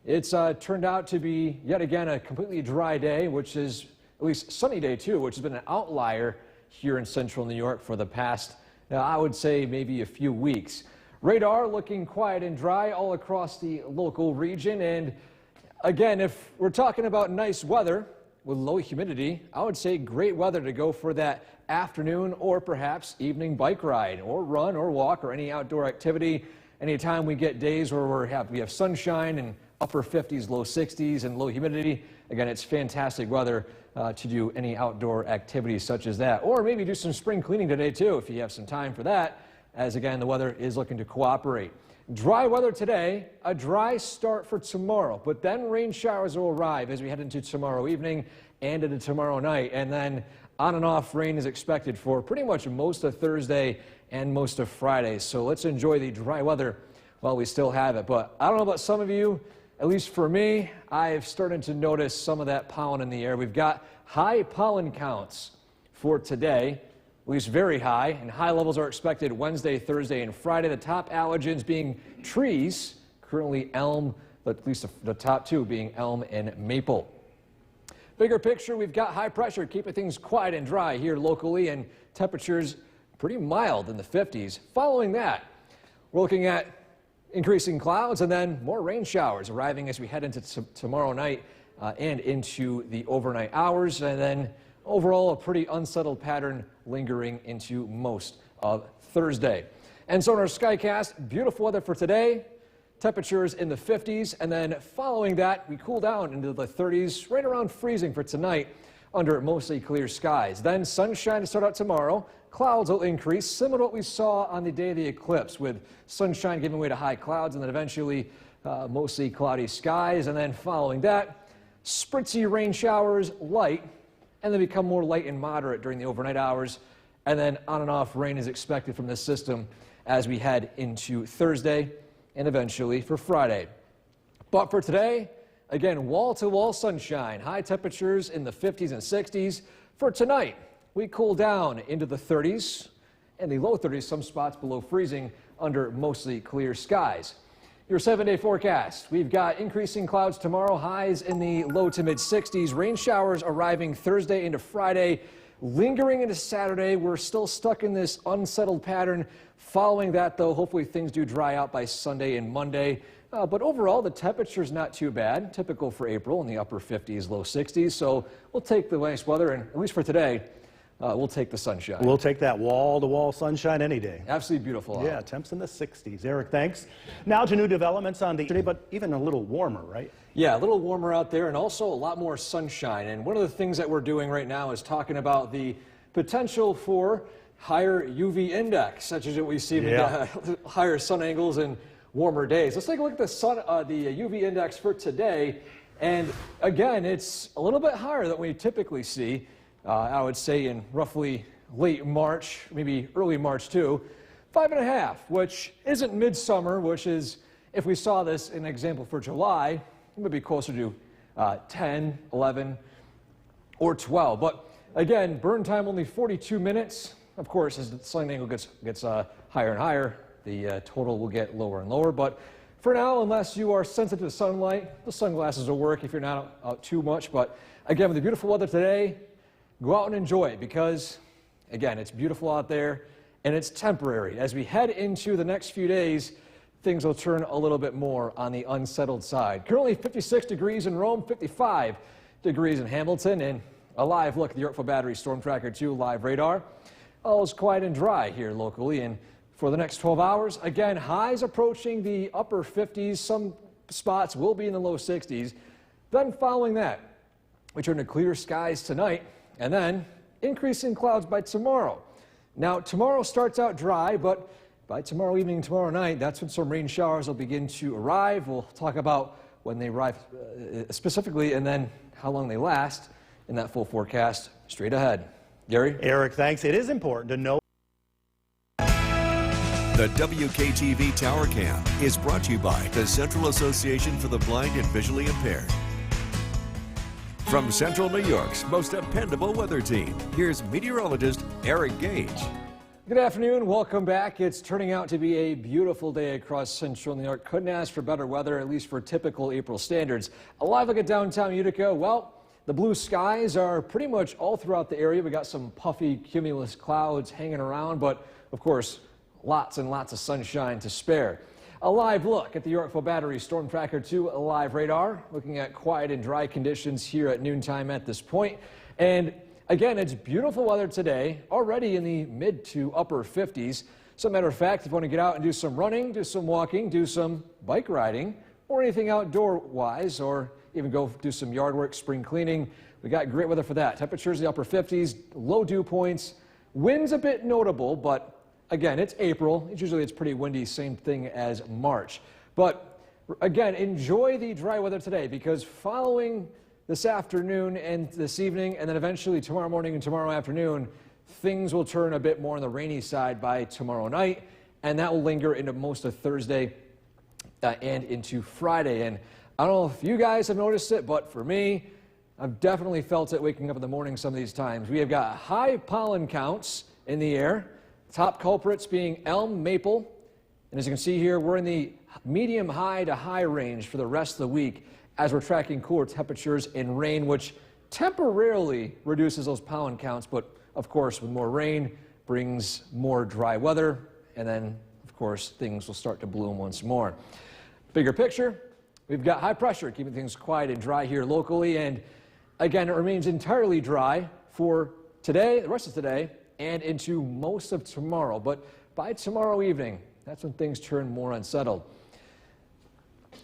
it's turned out to be, yet again, a completely dry day, which is at least sunny day, too, which has been an outlier here in central New York for the past, I would say, maybe a few weeks. Radar looking quiet and dry all across the local region. And again, if we're talking about nice weather with low humidity, I would say great weather to go for that afternoon or perhaps evening bike ride or run or walk or any outdoor activity. Anytime we get days where we have sunshine and upper 50s, low 60s, and low humidity, again, it's fantastic weather to do any outdoor activities such as that. Or maybe do some spring cleaning today, too, if you have some time for that, as, again, the weather is looking to cooperate. Dry weather today, a dry start for tomorrow, but then rain showers will arrive as we head into tomorrow evening and into tomorrow night, and then on and off rain is expected for pretty much most of Thursday and most of Friday. So let's enjoy the dry weather while we still have it. But I don't know about some of you, at least for me, I've started to notice some of that pollen in the air. We've got high pollen counts for today, at least very high, and high levels are expected Wednesday, Thursday, and Friday. The top allergens being trees, currently elm, but at least the top two being elm and maple. Bigger picture, we've got high pressure keeping things quiet and dry here locally, and temperatures pretty mild in the 50s. Following that, we're looking at increasing clouds and then more rain showers arriving as we head into tomorrow night and into the overnight hours. And then overall, a pretty unsettled pattern lingering into most of Thursday. And so in our Skycast, beautiful weather for today, temperatures in the 50s. And then following that, we cool down into the 30s, right around freezing for tonight under mostly clear skies. Then sunshine to start out tomorrow. Clouds will increase, similar to what we saw on the day of the eclipse, with sunshine giving way to high clouds and then eventually mostly cloudy skies. And then following that, spritzy rain showers, light, and then become more light and moderate during the overnight hours. And then on and off rain is expected from this system as we head into Thursday and eventually for Friday. But for today, again, wall-to-wall sunshine, high temperatures in the 50s and 60s. For tonight, we cool down into the 30s and the low 30s, some spots below freezing under mostly clear skies. Your 7-day forecast, we've got increasing clouds tomorrow, highs in the low to mid 60s, rain showers arriving Thursday into Friday, lingering into Saturday. We're still stuck in this unsettled pattern. Following that, though, hopefully things do dry out by Sunday and Monday. But overall, the temperature's not too bad, typical for April in the upper 50s, low 60s. So we'll take the nice weather, and at least for today, we'll take the sunshine.
We'll take that wall-to-wall sunshine any day.
Absolutely beautiful.
Yeah, temps in the 60s. Eric, thanks. Now to new developments on the today, but even a little warmer, right?
Yeah, a little warmer out there and also a lot more sunshine. And one of the things that we're doing right now is talking about the potential for higher UV index, such as what we see with higher sun angles and warmer days. Let's take a look at the UV index for today. And again, it's a little bit higher than we typically see. I would say in roughly late March, maybe early March too, 5.5, which isn't midsummer, which is, if we saw this in an example for July, it would be closer to 10, 11, or 12. But again, burn time only 42 minutes. Of course, as the sun angle gets higher and higher, the total will get lower and lower. But for now, unless you are sensitive to sunlight, the sunglasses will work if you're not out too much. But again, with the beautiful weather today, go out and enjoy it because, again, it's beautiful out there and it's temporary. As we head into the next few days, things will turn a little bit more on the unsettled side. Currently 56 degrees in Rome, 55 degrees in Hamilton, and a live look at the Yorkville Battery Storm Tracker 2 live radar. all is quiet and dry here locally. And for the next 12 hours, again, highs approaching the upper 50s. Some spots will be in the low 60s. Then following that, we turn to clear skies tonight and then increasing clouds by tomorrow. Now, tomorrow starts out dry, but by tomorrow evening, tomorrow night, that's when some rain showers will begin to arrive. We'll talk about when they arrive specifically and then how long they last in that full forecast straight ahead. Gary?
Eric, thanks. It is important to know.
The WKTV Tower Cam is brought to you by the Central Association for the Blind and Visually Impaired. From Central New York's most dependable weather team, here's meteorologist Eric Gage.
Good afternoon. Welcome back. It's turning out to be a beautiful day across central New York. Couldn't ask for better weather, at least for typical April standards. A live look at downtown Utica. Well, the blue skies are pretty much all throughout the area. We got some puffy cumulus clouds hanging around, but of course, lots and lots of sunshine to spare. A live look at the Yorkville Battery Storm Tracker 2 live radar, looking at quiet and dry conditions here at noontime at this point. And again, it's beautiful weather today, already in the mid to upper 50s. As a matter of fact, if you want to get out and do some running, do some walking, do some bike riding, or anything outdoor-wise, or even go do some yard work, spring cleaning, we got great weather for that. Temperatures in the upper 50s, low dew points, winds a bit notable, but again, it's April. Usually it's pretty windy, same thing as March. But again, enjoy the dry weather today, because following this afternoon and this evening, and then eventually tomorrow morning and tomorrow afternoon, things will turn a bit more on the rainy side by tomorrow night, and that will linger into most of Thursday and into Friday. And I don't know if you guys have noticed it, but for me, I've definitely felt it waking up in the morning some of these times. We have got high pollen counts in the air. Top culprits being elm, maple, and as you can see here, we're in the medium high to high range for the rest of the week as we're tracking cooler temperatures and rain, which temporarily reduces those pollen counts, but of course with more rain brings more dry weather, and then of course things will start to bloom once more. Bigger picture, we've got high pressure keeping things quiet and dry here locally, and again, it remains entirely dry for today, the rest of today, and into most of tomorrow. But by tomorrow evening, that's when things turn more unsettled.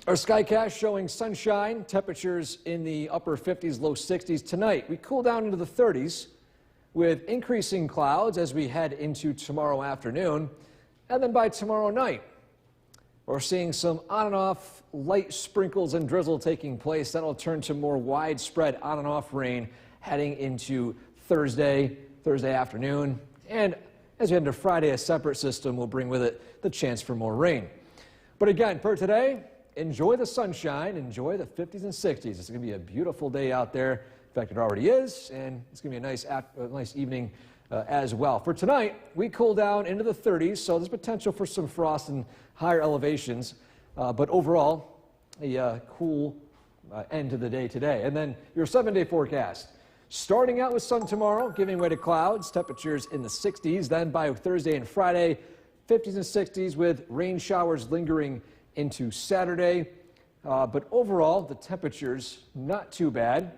Our Skycast showing sunshine, temperatures in the upper 50s, low 60s. Tonight, we cool down into the 30s with increasing clouds as we head into tomorrow afternoon. And then by tomorrow night, we're seeing some on and off light sprinkles and drizzle taking place. That'll turn to more widespread on and off rain heading into Thursday afternoon, and as we head into Friday, a separate system will bring with it the chance for more rain. But again, for today, enjoy the sunshine, enjoy the 50s and 60s. It's going to be a beautiful day out there. In fact, it already is, and it's going to be a nice evening as well. For tonight, we cool down into the 30s, so there's potential for some frost and higher elevations, but overall, a cool end to the day today. And then your 7-day forecast. Starting out with sun tomorrow, giving way to clouds, temperatures in the 60s. Then by Thursday and Friday, 50s and 60s with rain showers lingering into Saturday. But overall, the temperatures not too bad.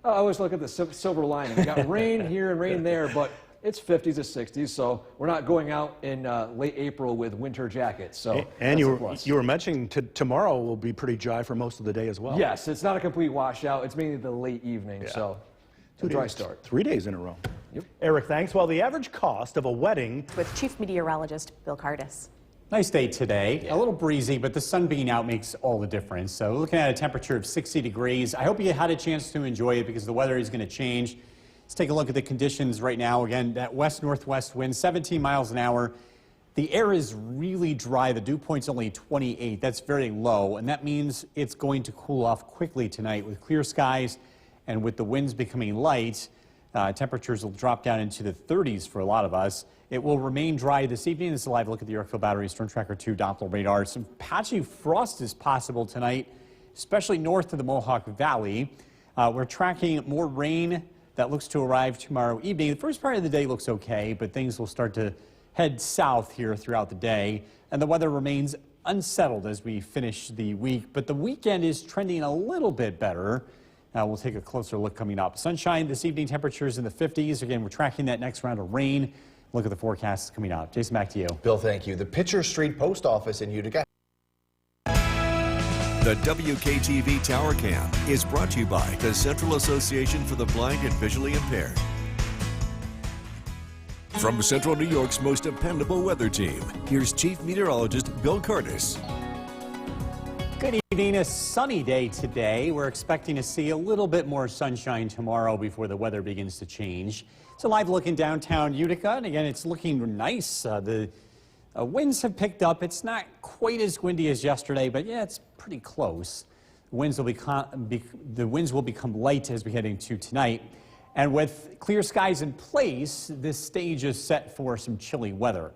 I always look at the silver lining. We got rain here and rain there, but it's 50s to 60s, so we're not going out in late April with winter jackets. So
and you were mentioning tomorrow will be pretty dry for most of the day as well.
Yes, it's not a complete washout. It's mainly the late evening, so. A dry start.
3 days in a row.
Yep.
Eric, thanks. Well, the average cost of a wedding
with Chief Meteorologist Bill Cardis.
Nice day today. A little breezy, but the sun being out makes all the difference. So looking at a temperature of 60 degrees. I hope you had a chance to enjoy it because the weather is going to change. Let's take a look at the conditions right now. Again, that west-northwest wind, 17 miles an hour. The air is really dry. The dew point's only 28. That's very low, and that means it's going to cool off quickly tonight with clear skies. And with the winds becoming light, temperatures will drop down into the 30s for a lot of us. It will remain dry this evening. This is a live look at the Yorkville Battery Storm Tracker 2 Doppler radar. Some patchy frost is possible tonight, especially north of the Mohawk Valley. We're tracking more rain that looks to arrive tomorrow evening. The first part of the day looks okay, but things will start to head south here throughout the day. And the weather remains unsettled as we finish the week. But the weekend is trending a little bit better. We'll take a closer look coming up. Sunshine this evening, temperatures in the 50s. Again, we're tracking that next round of rain Look at the forecasts coming up. Jason, back to you.
Bill, thank you. The Pitcher Street Post Office in Utica.
The WKTV Tower Cam is brought to you by the Central Association for the Blind and Visually Impaired. From Central New York's most dependable weather team, here's Chief Meteorologist Bill Curtis.
Good evening. A sunny day today. We're expecting to see a little bit more sunshine tomorrow before the weather begins to change. It's a live look in downtown Utica, and again, it's looking nice. The winds have picked up. It's not quite as windy as yesterday, but yeah, it's pretty close. The winds will become light as we head into tonight. And with clear skies in place, this stage is set for some chilly weather.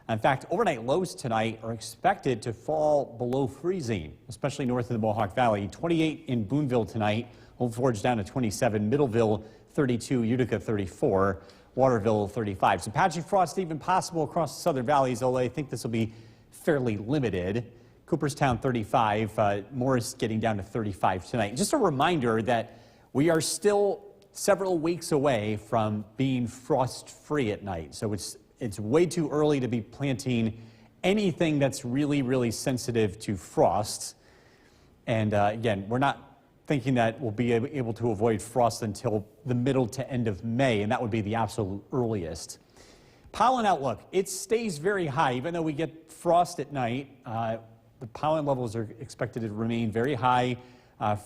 In fact, overnight lows tonight are expected to fall below freezing, especially north of the Mohawk Valley. 28 in Boonville tonight, Old Forge down to 27, Middleville 32, Utica 34, Waterville 35. So patchy frost even possible across the southern valleys, although I think this will be fairly limited. Cooperstown 35, Morris getting down to 35 tonight. Just a reminder that we are still several weeks away from being frost-free at night. So it's way too early to be planting anything that's really sensitive to frost. And again, we're not thinking that we'll be able to avoid frost until the middle to end of May, and that would be the absolute earliest. Pollen outlook, it stays very high. Even though we get frost at night, the pollen levels are expected to remain very high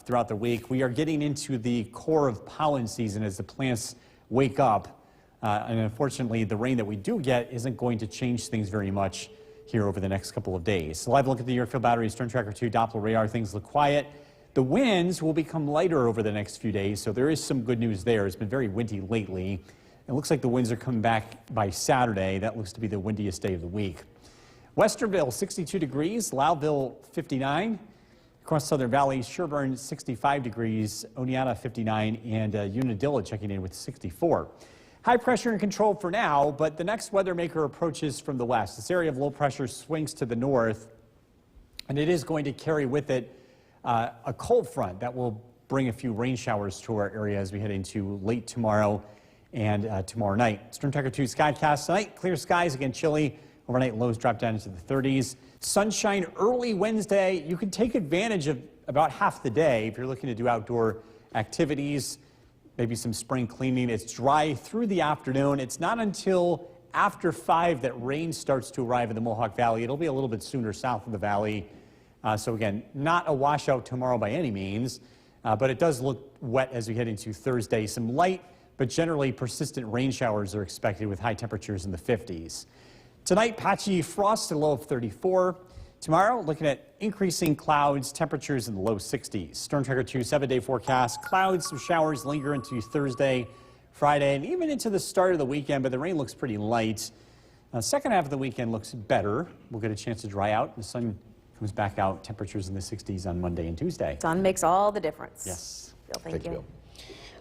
throughout the week. We are getting into the core of pollen season as the plants wake up. And unfortunately, the rain that we do get isn't going to change things very much here over the next couple of days. So live look at the Yorkville Battery, Storm Tracker 2, Doppler radar. Things look quiet. The winds will become lighter over the next few days, so there is some good news there. It's been very windy lately. It looks like the winds are coming back by Saturday. That looks to be the windiest day of the week. Westerville, 62 degrees. Loudville, 59. Across Southern Valley, Sherburne, 65 degrees. Oneonta, 59. And Unadilla checking in with 64. High pressure in control for now, but the next weather maker approaches from the west. This area of low pressure swings to the north, and it is going to carry with it a cold front that will bring a few rain showers to our area as we head into late tomorrow and tomorrow night. Storm Tracker 2 Skycast tonight. Clear skies, again chilly. Overnight lows drop down into the 30s. Sunshine early Wednesday. You can take advantage of about half the day if you're looking to do outdoor activities, maybe some spring cleaning. It's dry through the afternoon. It's not until after 5 that rain starts to arrive in the Mohawk Valley. It'll be a little bit sooner south of the valley. So again, not a washout tomorrow by any means, but it does look wet as we head into Thursday. Some light, but generally persistent rain showers are expected with high temperatures in the 50s. Tonight, patchy frost, a low of 34. Tomorrow, looking at increasing clouds, temperatures in the low 60s. Storm Tracker 2 7-day forecast. Clouds, some showers linger into Thursday, Friday, and even into the start of the weekend, but the rain looks pretty light. Second half of the weekend looks better. We'll get a chance to dry out. The sun comes back out, temperatures in the 60s on Monday and Tuesday.
Sun makes all the difference.
Yes.
Bill, thank you.
Bill.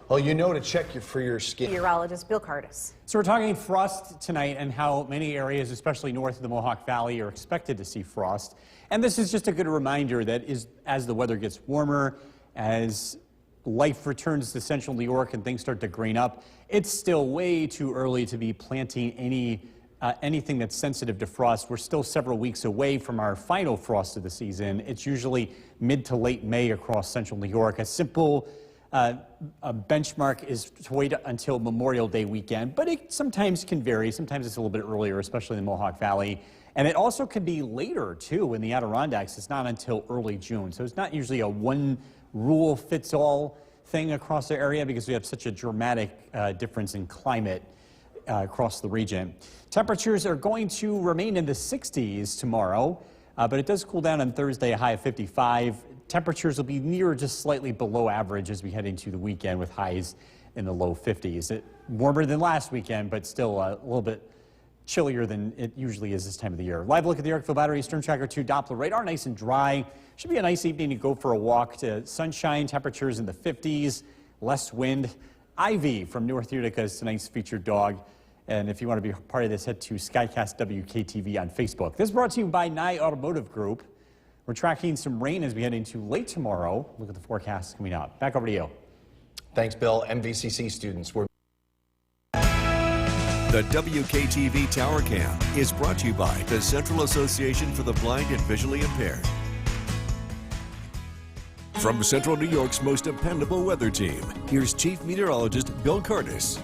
Well, you know to check for your skin.
Meteorologist Bill Curtis.
So we're talking frost tonight and how many areas, especially north of the Mohawk Valley, are expected to see frost. And this is just a good reminder that as the weather gets warmer, as life returns to central New York and things start to green up, it's still way too early to be planting anything that's sensitive to frost. We're still several weeks away from our final frost of the season. It's usually mid to late May across central New York. A simple a benchmark is to wait until Memorial Day weekend, but it sometimes can vary. Sometimes it's a little bit earlier, especially in the Mohawk Valley. And it also can be later, too, in the Adirondacks. It's not until early June. So it's not usually a one-rule-fits-all thing across the area because we have such a dramatic difference in climate across the region. Temperatures are going to remain in the 60s tomorrow, but it does cool down on Thursday, a high of 55. Temperatures will be near just slightly below average as we head into the weekend with highs in the low 50s. Warmer than last weekend, but still a little bit chillier than it usually is this time of the year. Live look at the Yorkville Battery, Storm Tracker 2 Doppler radar, nice and dry. Should be a nice evening to go for a walk. To sunshine, temperatures in the 50s, less wind. Ivy from North Utica is tonight's featured dog. And if you want to be part of this, head to Skycast WKTV on Facebook. This is brought to you by Nye Automotive Group. We're tracking some rain as we head into late tomorrow. Look at the forecast coming up. Back over to you.
Thanks, Bill. MVCC students were
The WKTV Tower Cam is brought to you by the Central Association for the Blind and Visually Impaired. From Central New York's most dependable weather team, here's Chief Meteorologist Bill Curtis.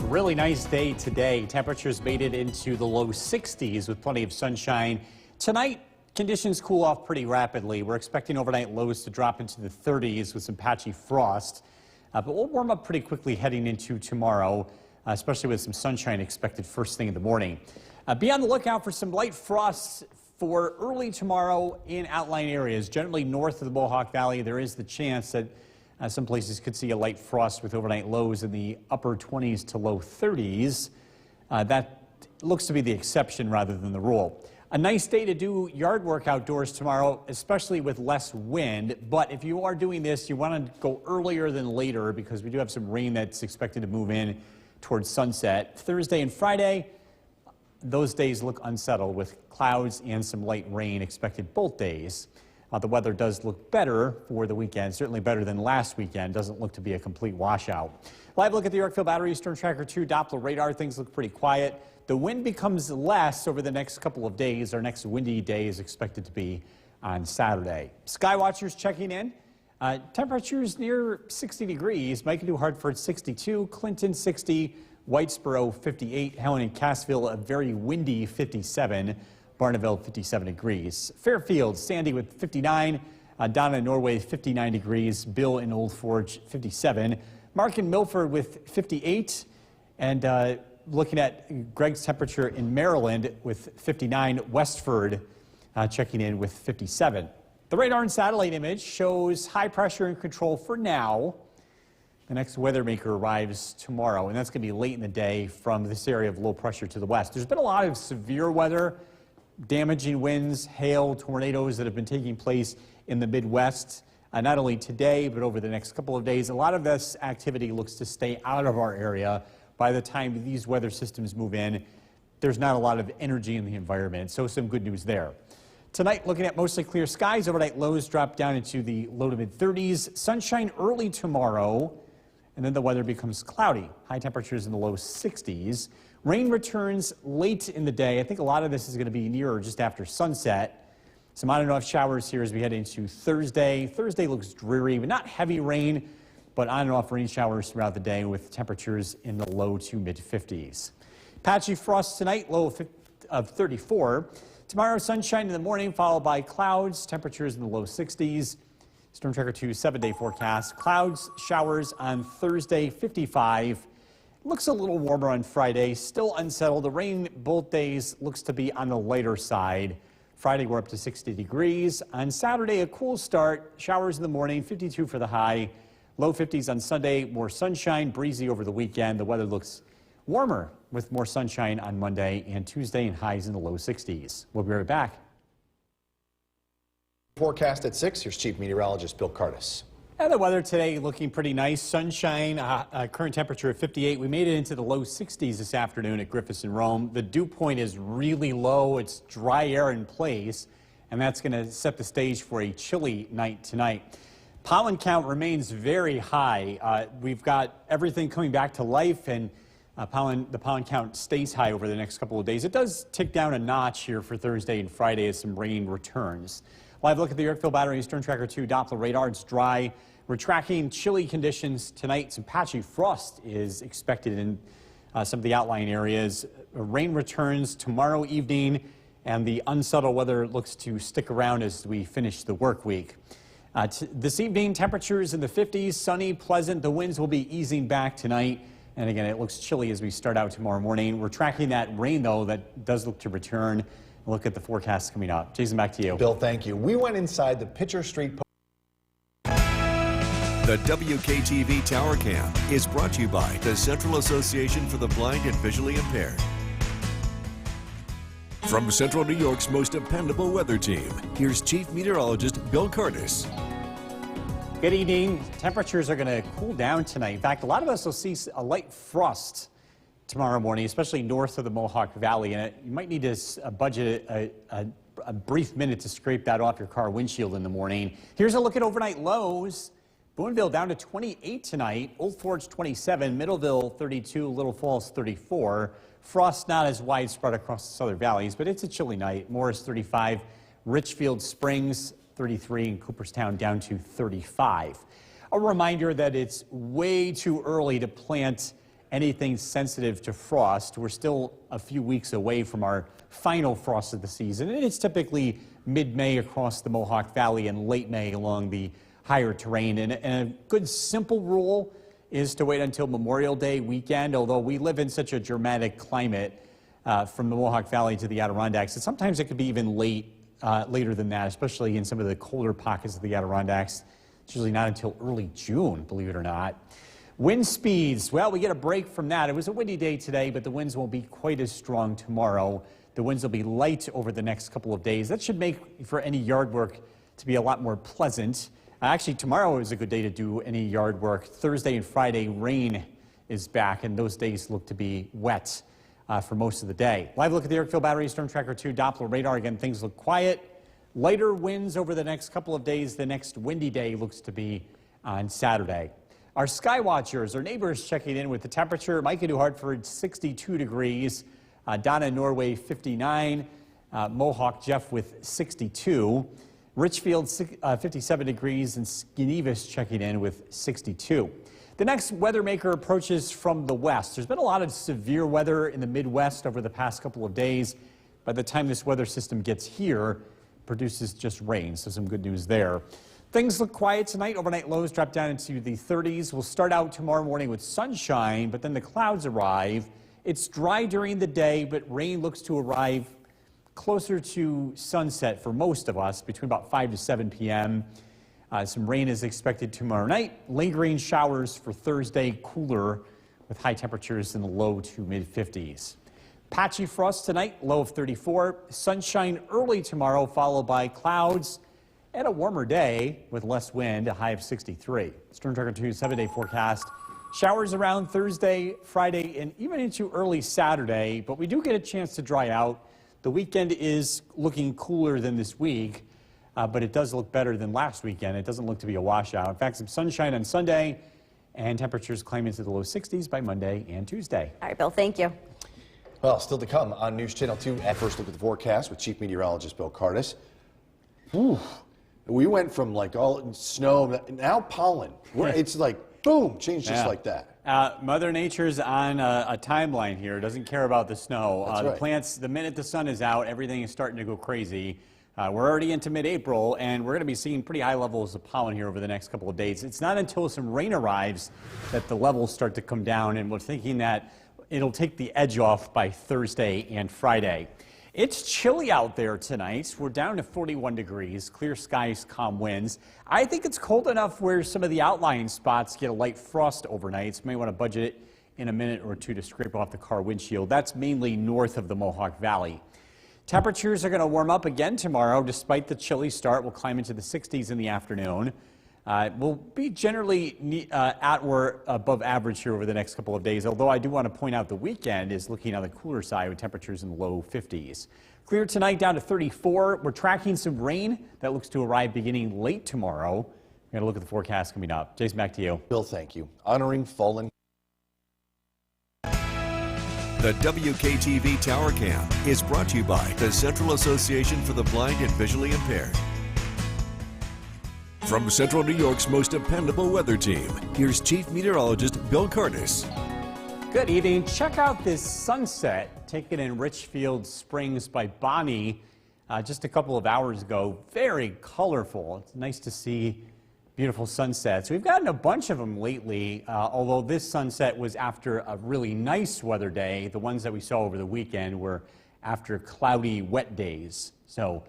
Really nice day today. Temperatures made it into the low 60s with plenty of sunshine. Tonight, conditions cool off pretty rapidly. We're expecting overnight lows to drop into the 30s with some patchy frost. But we'll warm up pretty quickly heading into tomorrow, especially with some sunshine expected first thing in the morning. Be on the lookout for some light frosts for early tomorrow in outlying areas. Generally north of the Mohawk Valley, there is the chance that some places could see a light frost with overnight lows in the upper 20s to low 30s. That looks to be the exception rather than the rule. A nice day to do yard work outdoors tomorrow, especially with less wind. But if you are doing this, you want to go earlier than later because we do have some rain that's expected to move in towards sunset. Thursday and Friday, those days look unsettled with clouds and some light rain expected both days. The weather does look better for the weekend, certainly better than last weekend. Doesn't look to be a complete washout. Live look at the Yorkville Battery Storm Tracker 2 Doppler radar. Things look pretty quiet. The wind becomes less over the next couple of days. Our next windy day is expected to be on Saturday. Skywatchers checking in. Temperatures near 60 degrees. Mike and New Hartford 62, Clinton 60, Whitesboro 58, Helen and Cassville a very windy 57, Barneville 57 degrees. Fairfield, Sandy with 59, Donna and Norway 59 degrees, Bill in Old Forge 57, Mark in Milford with 58, and looking at Greg's temperature in Maryland with 59, Westford checking in with 57. The radar and satellite image shows high pressure in control for now. The next weather maker arrives tomorrow, and that's going to be late in the day from this area of low pressure to the west. There's been a lot of severe weather, damaging winds, hail, tornadoes that have been taking place in the Midwest, not only today, but over the next couple of days. A lot of this activity looks to stay out of our area. By the time these weather systems move in, there's not a lot of energy in the environment, so some good news there. Tonight, looking at mostly clear skies, overnight lows drop down into the low to mid 30s. Sunshine early tomorrow, and then the weather becomes cloudy. High temperatures in the low 60s. Rain returns late in the day. I think a lot of this is going to be near or just after sunset. Some on and off showers here as we head into Thursday. Thursday looks dreary, but not heavy rain, but on and off rain showers throughout the day with temperatures in the low to mid 50s. Patchy frost tonight, low of 34. Tomorrow, sunshine in the morning, followed by clouds, temperatures in the low 60s. Storm Tracker 2 7-day forecast. Clouds, showers on Thursday, 55. Looks a little warmer on Friday, still unsettled. The rain both days looks to be on the lighter side. Friday, we're up to 60 degrees. On Saturday, a cool start. Showers in the morning, 52 for the high. Low 50s on Sunday, more sunshine, breezy over the weekend. The weather looks warmer with more sunshine on Monday and Tuesday and highs in the low 60s. We'll be right back.
Forecast at 6. Here's Chief Meteorologist Bill Curtis.
And the weather today looking pretty nice. Sunshine, current temperature of 58. We made it into the low 60s this afternoon at Griffiths and Rome. The dew point is really low. It's dry air in place, and that's going to set the stage for a chilly night tonight. Pollen count remains very high. We've got everything coming back to life, and the pollen count stays high over the next couple of days. It does tick down a notch here for Thursday and Friday as some rain returns. Live look at the Yorkville Battery Storm Tracker 2 Doppler radar. It's dry. We're tracking chilly conditions tonight. Some patchy frost is expected in some of the outlying areas. Rain returns tomorrow evening, and the unsettled weather looks to stick around as we finish the work week. This evening, temperatures in the 50s, sunny, pleasant. The winds will be easing back tonight. And again, it looks chilly as we start out tomorrow morning. We're tracking that rain, though, that does look to return. Look at the forecast coming up. Jason, back to you.
Bill, thank you. We went inside the Pitcher Street.
The WKTV Tower Cam is brought to you by the Central Association for the Blind and Visually Impaired. From Central New York's most dependable weather team, here's Chief Meteorologist Bill Curtis.
Good evening. Temperatures are going to cool down tonight. In fact, a lot of us will see a light frost tomorrow morning, especially north of the Mohawk Valley. And you might need to budget a brief minute to scrape that off your car windshield in the morning. Here's a look at overnight lows. Boonville down to 28 tonight. Old Forge 27, Middleville 32, Little Falls 34. Frost not as widespread across the southern valleys, but it's a chilly night. Morris 35, Richfield Springs 33, and Cooperstown down to 35. A reminder that it's way too early to plant anything sensitive to frost. We're still a few weeks away from our final frost of the season, and it's typically mid-May across the Mohawk Valley and late May along the higher terrain. And a good simple rule is to wait until Memorial Day weekend, although we live in such a dramatic climate from the Mohawk Valley to the Adirondacks, and sometimes it could be even later than that, especially in some of the colder pockets of the Adirondacks. It's usually not until early June, believe it or not. Wind speeds, well, we get a break from that. It was a windy day today, but the winds won't be quite as strong tomorrow. The winds will be light over the next couple of days. That should make for any yard work to be a lot more pleasant. Actually, tomorrow is a good day to do any yard work. Thursday and Friday, rain is back, and those days look to be wet for most of the day. Live look at the Erickville Battery Storm Tracker 2 Doppler radar. Again, things look quiet. Lighter winds over the next couple of days. The next windy day looks to be on Saturday. Our sky watchers, our neighbors checking in with the temperature. Mike in New Hartford, 62 degrees. Donna in Norway, 59. Mohawk, Jeff with 62. Richfield, 57 degrees, and Skenevis checking in with 62. The next weather maker approaches from the west. There's been a lot of severe weather in the Midwest over the past couple of days. By the time this weather system gets here, it produces just rain, so some good news there. Things look quiet tonight. Overnight lows drop down into the 30s. We'll start out tomorrow morning with sunshine, but then the clouds arrive. It's dry during the day, but rain looks to arrive closer to sunset for most of us, between about 5 to 7 p.m. Some rain is expected tomorrow night. Lingering showers for Thursday, cooler with high temperatures in the low to mid-50s. Patchy frost tonight, low of 34. Sunshine early tomorrow, followed by clouds and a warmer day with less wind, a high of 63. Storm Tracker 2's 7-day forecast. Showers around Thursday, Friday, and even into early Saturday, but we do get a chance to dry out. The weekend is looking cooler than this week, but it does look better than last weekend. It doesn't look to be a washout. In fact, some sunshine on Sunday, and temperatures climb into the low 60s by Monday and Tuesday.
All right, Bill, thank you.
Well, still to come on News Channel 2 at First Look at the Forecast with Chief Meteorologist Bill Cardis. Whew. We went from like all snow, now pollen. It's like, boom, changed just like that.
Mother Nature's on a timeline here, doesn't care about the snow.
That's
The
right.
plants, the minute the sun is out, everything is starting to go crazy. We're already into mid-April, and we're going to be seeing pretty high levels of pollen here over the next couple of days. It's not until some rain arrives that the levels start to come down, and we're thinking that it'll take the edge off by Thursday and Friday. It's chilly out there tonight. We're down to 41 degrees, clear skies, calm winds. I think it's cold enough where some of the outlying spots get a light frost overnight. So you may want to budget it in a minute or two to scrape off the car windshield. That's mainly north of the Mohawk Valley. Temperatures are going to warm up again tomorrow. Despite the chilly start, we'll climb into the 60s in the afternoon. We'll be generally at or above average here over the next couple of days, although I do want to point out the weekend is looking on the cooler side with temperatures in the low 50s. Clear tonight down to 34. We're tracking some rain that looks to arrive beginning late tomorrow. We're going to look at the forecast coming up. Jason, back to you.
Bill, thank you. Honoring fallen.
The WKTV Tower Cam is brought to you by the Central Association for the Blind and Visually Impaired. From Central New York's most dependable weather team, here's Chief Meteorologist Bill Cardis.
Good evening. Check out this sunset taken in Richfield Springs by Bonnie just a couple of hours ago. Very colorful. It's nice to see beautiful sunsets. We've gotten a bunch of them lately, although this sunset was after a really nice weather day. The ones that we saw over the weekend were after cloudy, wet days. So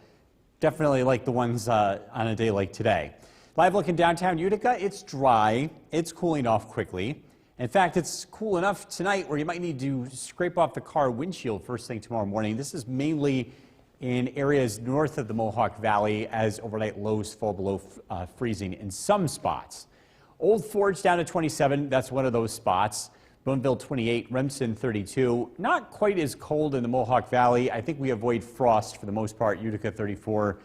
definitely like the ones on a day like today. Live look in downtown Utica, it's dry. It's cooling off quickly. In fact, it's cool enough tonight where you might need to scrape off the car windshield first thing tomorrow morning. This is mainly in areas north of the Mohawk Valley as overnight lows fall below freezing in some spots. Old Forge down to 27, that's one of those spots. Boonville 28, Remsen 32. Not quite as cold in the Mohawk Valley. I think we avoid frost for the most part. Utica 34,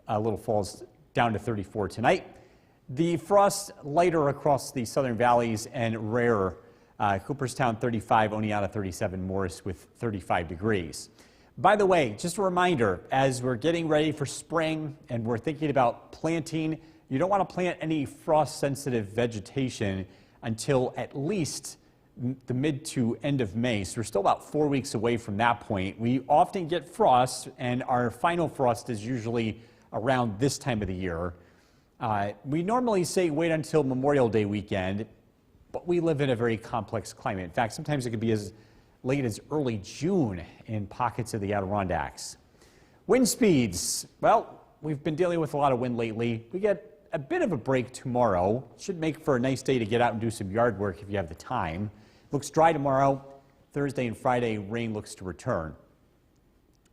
Little Falls down to 34 tonight. The frost lighter across the southern valleys and rarer. Cooperstown 35, Oneonta 37, Morris with 35 degrees. By the way, just a reminder, as we're getting ready for spring and we're thinking about planting, you don't want to plant any frost-sensitive vegetation until at least the mid to end of May. So we're still about 4 weeks away from that point. We often get frost, and our final frost is usually around this time of the year. We normally say wait until Memorial Day weekend, but we live in a very complex climate. In fact, sometimes it could be as late as early June in pockets of the Adirondacks. Wind speeds. Well, we've been dealing with a lot of wind lately. We get a bit of a break tomorrow. Should make for a nice day to get out and do some yard work if you have the time. Looks dry tomorrow. Thursday and Friday, rain looks to return.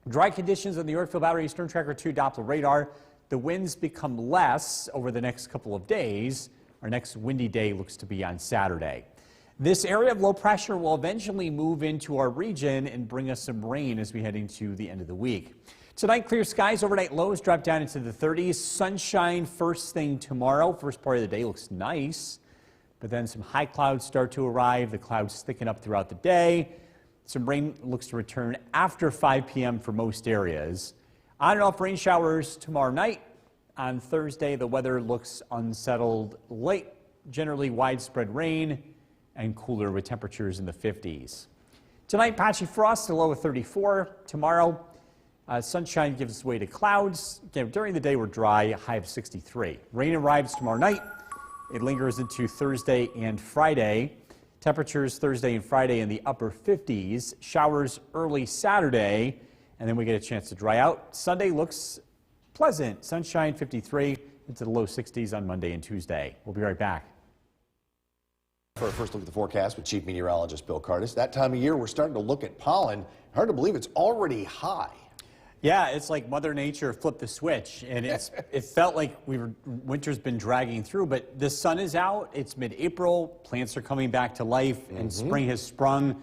Dry conditions on the Yorkville Battery Storm Tracker 2 Doppler radar. The winds become less over the next couple of days. Our next windy day looks to be on Saturday. This area of low pressure will eventually move into our region and bring us some rain as we head into the end of the week. Tonight, clear skies, overnight lows drop down into the 30s. Sunshine first thing tomorrow. First part of the day looks nice, but then some high clouds start to arrive. The clouds thicken up throughout the day. Some rain looks to return after 5 p.m. for most areas. On and off rain showers tomorrow night. On Thursday, the weather looks unsettled late, generally widespread rain and cooler with temperatures in the 50s. Tonight, patchy frost, a low of 34. Tomorrow, sunshine gives way to clouds. Again, during the day, we're dry, a high of 63. Rain arrives tomorrow night. It lingers into Thursday and Friday. Temperatures Thursday and Friday in the upper 50s. Showers early Saturday, and then we get a chance to dry out. Sunday looks pleasant. Sunshine 53 into the low 60s on Monday and Tuesday. We'll be right back.
For a first look at the forecast with Chief Meteorologist Bill Curtis. That time of year, we're starting to look at pollen. Hard to believe it's already high.
Yeah, it's like Mother Nature flipped the switch, and it felt like winter's been dragging through, but the sun is out. It's mid-April. Plants are coming back to life, and spring has sprung.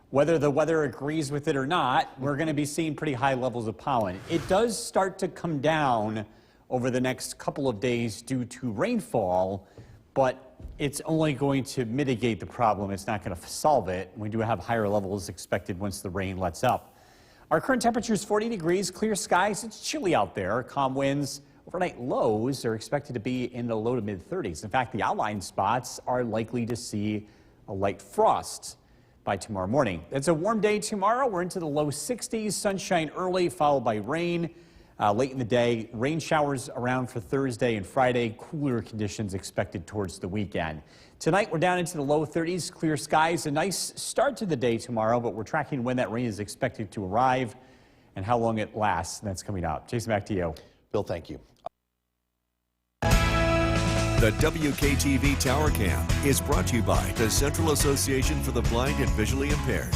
Whether the weather agrees with it or not, we're going to be seeing pretty high levels of pollen. It does start to come down over the next couple of days due to rainfall, but it's only going to mitigate the problem. It's not going to solve it. We do have higher levels expected once the rain lets up. Our current temperature is 40 degrees, clear skies. It's chilly out there. Calm winds. Overnight lows are expected to be in the low to mid 30s. In fact, the outlying spots are likely to see a light frost by tomorrow morning. It's a warm day tomorrow. We're into the low 60s, sunshine early, followed by rain late in the day. Rain showers around for Thursday and Friday. Cooler conditions expected towards the weekend. Tonight, we're down into the low 30s, clear skies. A nice start to the day tomorrow, but we're tracking when that rain is expected to arrive and how long it lasts. And that's coming up. Jason, back to you.
Bill, thank you.
The WKTV Tower Cam is brought to you by the Central Association for the Blind and Visually Impaired.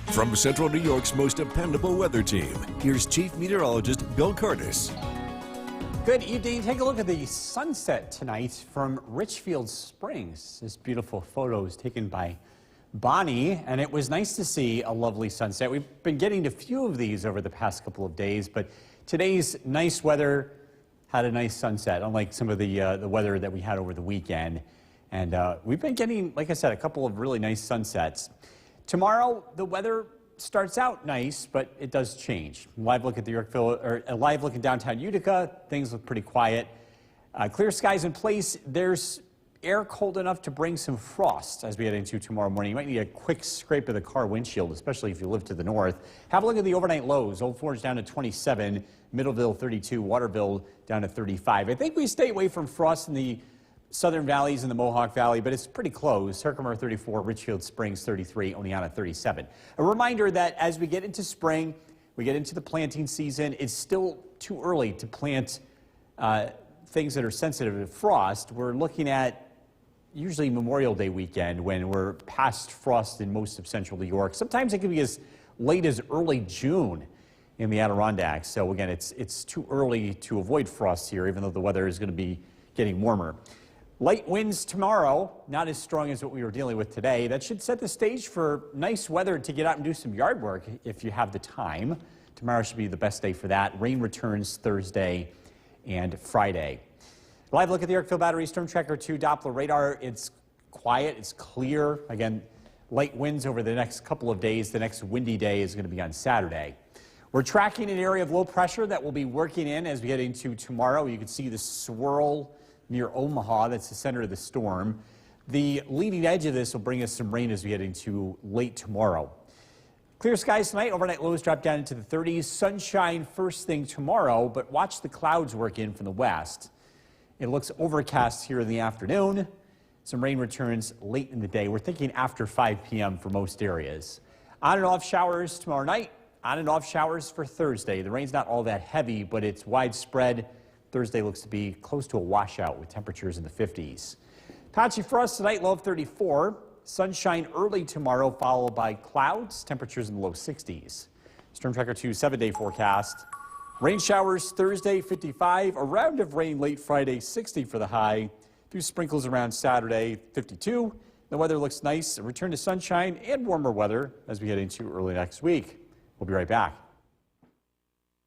From Central New York's most dependable weather team, here's Chief Meteorologist Bill Curtis.
Good evening. Take a look at the sunset tonight from Richfield Springs. This beautiful photo is taken by Bonnie, and it was nice to see a lovely sunset. We've been getting a few of these over the past couple of days, but today's nice weather had a nice sunset, unlike some of the weather that we had over the weekend. And we've been getting, like I said, a couple of really nice sunsets. Tomorrow, the weather starts out nice, but it does change. Live look at the Yorkville, or a live look in downtown Utica. Things look pretty quiet. Clear skies in place. There's air cold enough to bring some frost as we head into tomorrow morning. You might need a quick scrape of the car windshield, especially if you live to the north. Have a look at the overnight lows. Old Forge down to 27, Middleville 32, Waterville down to 35. I think we stay away from frost in the southern valleys and the Mohawk Valley, but it's pretty close. Herkimer 34, Richfield Springs 33, Oneonta 37. A reminder that as we get into spring, we get into the planting season, it's still too early to plant things that are sensitive to frost. We're looking at usually Memorial Day weekend when we're past frost in most of central New York. Sometimes it can be as late as early June in the Adirondacks. So again, it's too early to avoid frost here, even though the weather is going to be getting warmer. Light winds tomorrow, not as strong as what we were dealing with today. That should set the stage for nice weather to get out and do some yard work if you have the time. Tomorrow should be the best day for that. Rain returns Thursday and Friday. Live look at the Yorkville Battery Storm Tracker 2 Doppler radar. It's quiet, it's clear. Again, light winds over the next couple of days. The next windy day is going to be on Saturday. We're tracking an area of low pressure that will be working in as we get into tomorrow. You can see the swirl near Omaha. That's the center of the storm. The leading edge of this will bring us some rain as we get into late tomorrow. Clear skies tonight. Overnight lows drop down into the 30s. Sunshine first thing tomorrow, but watch the clouds work in from the west. It looks overcast here in the afternoon. Some rain returns late in the day. We're thinking after 5 p.m. for most areas. On and off showers tomorrow night. On and off showers for Thursday. The rain's not all that heavy, but it's widespread. Thursday looks to be close to a washout with temperatures in the 50s. Patchy for us tonight, low of 34. Sunshine early tomorrow, followed by clouds. Temperatures in the low 60s. Storm Tracker 2 7-day forecast. Rain showers Thursday, 55. A round of rain late Friday, 60 for the high. A few sprinkles around Saturday, 52. The weather looks nice. A return to sunshine and warmer weather as we head into early next week. We'll be right back.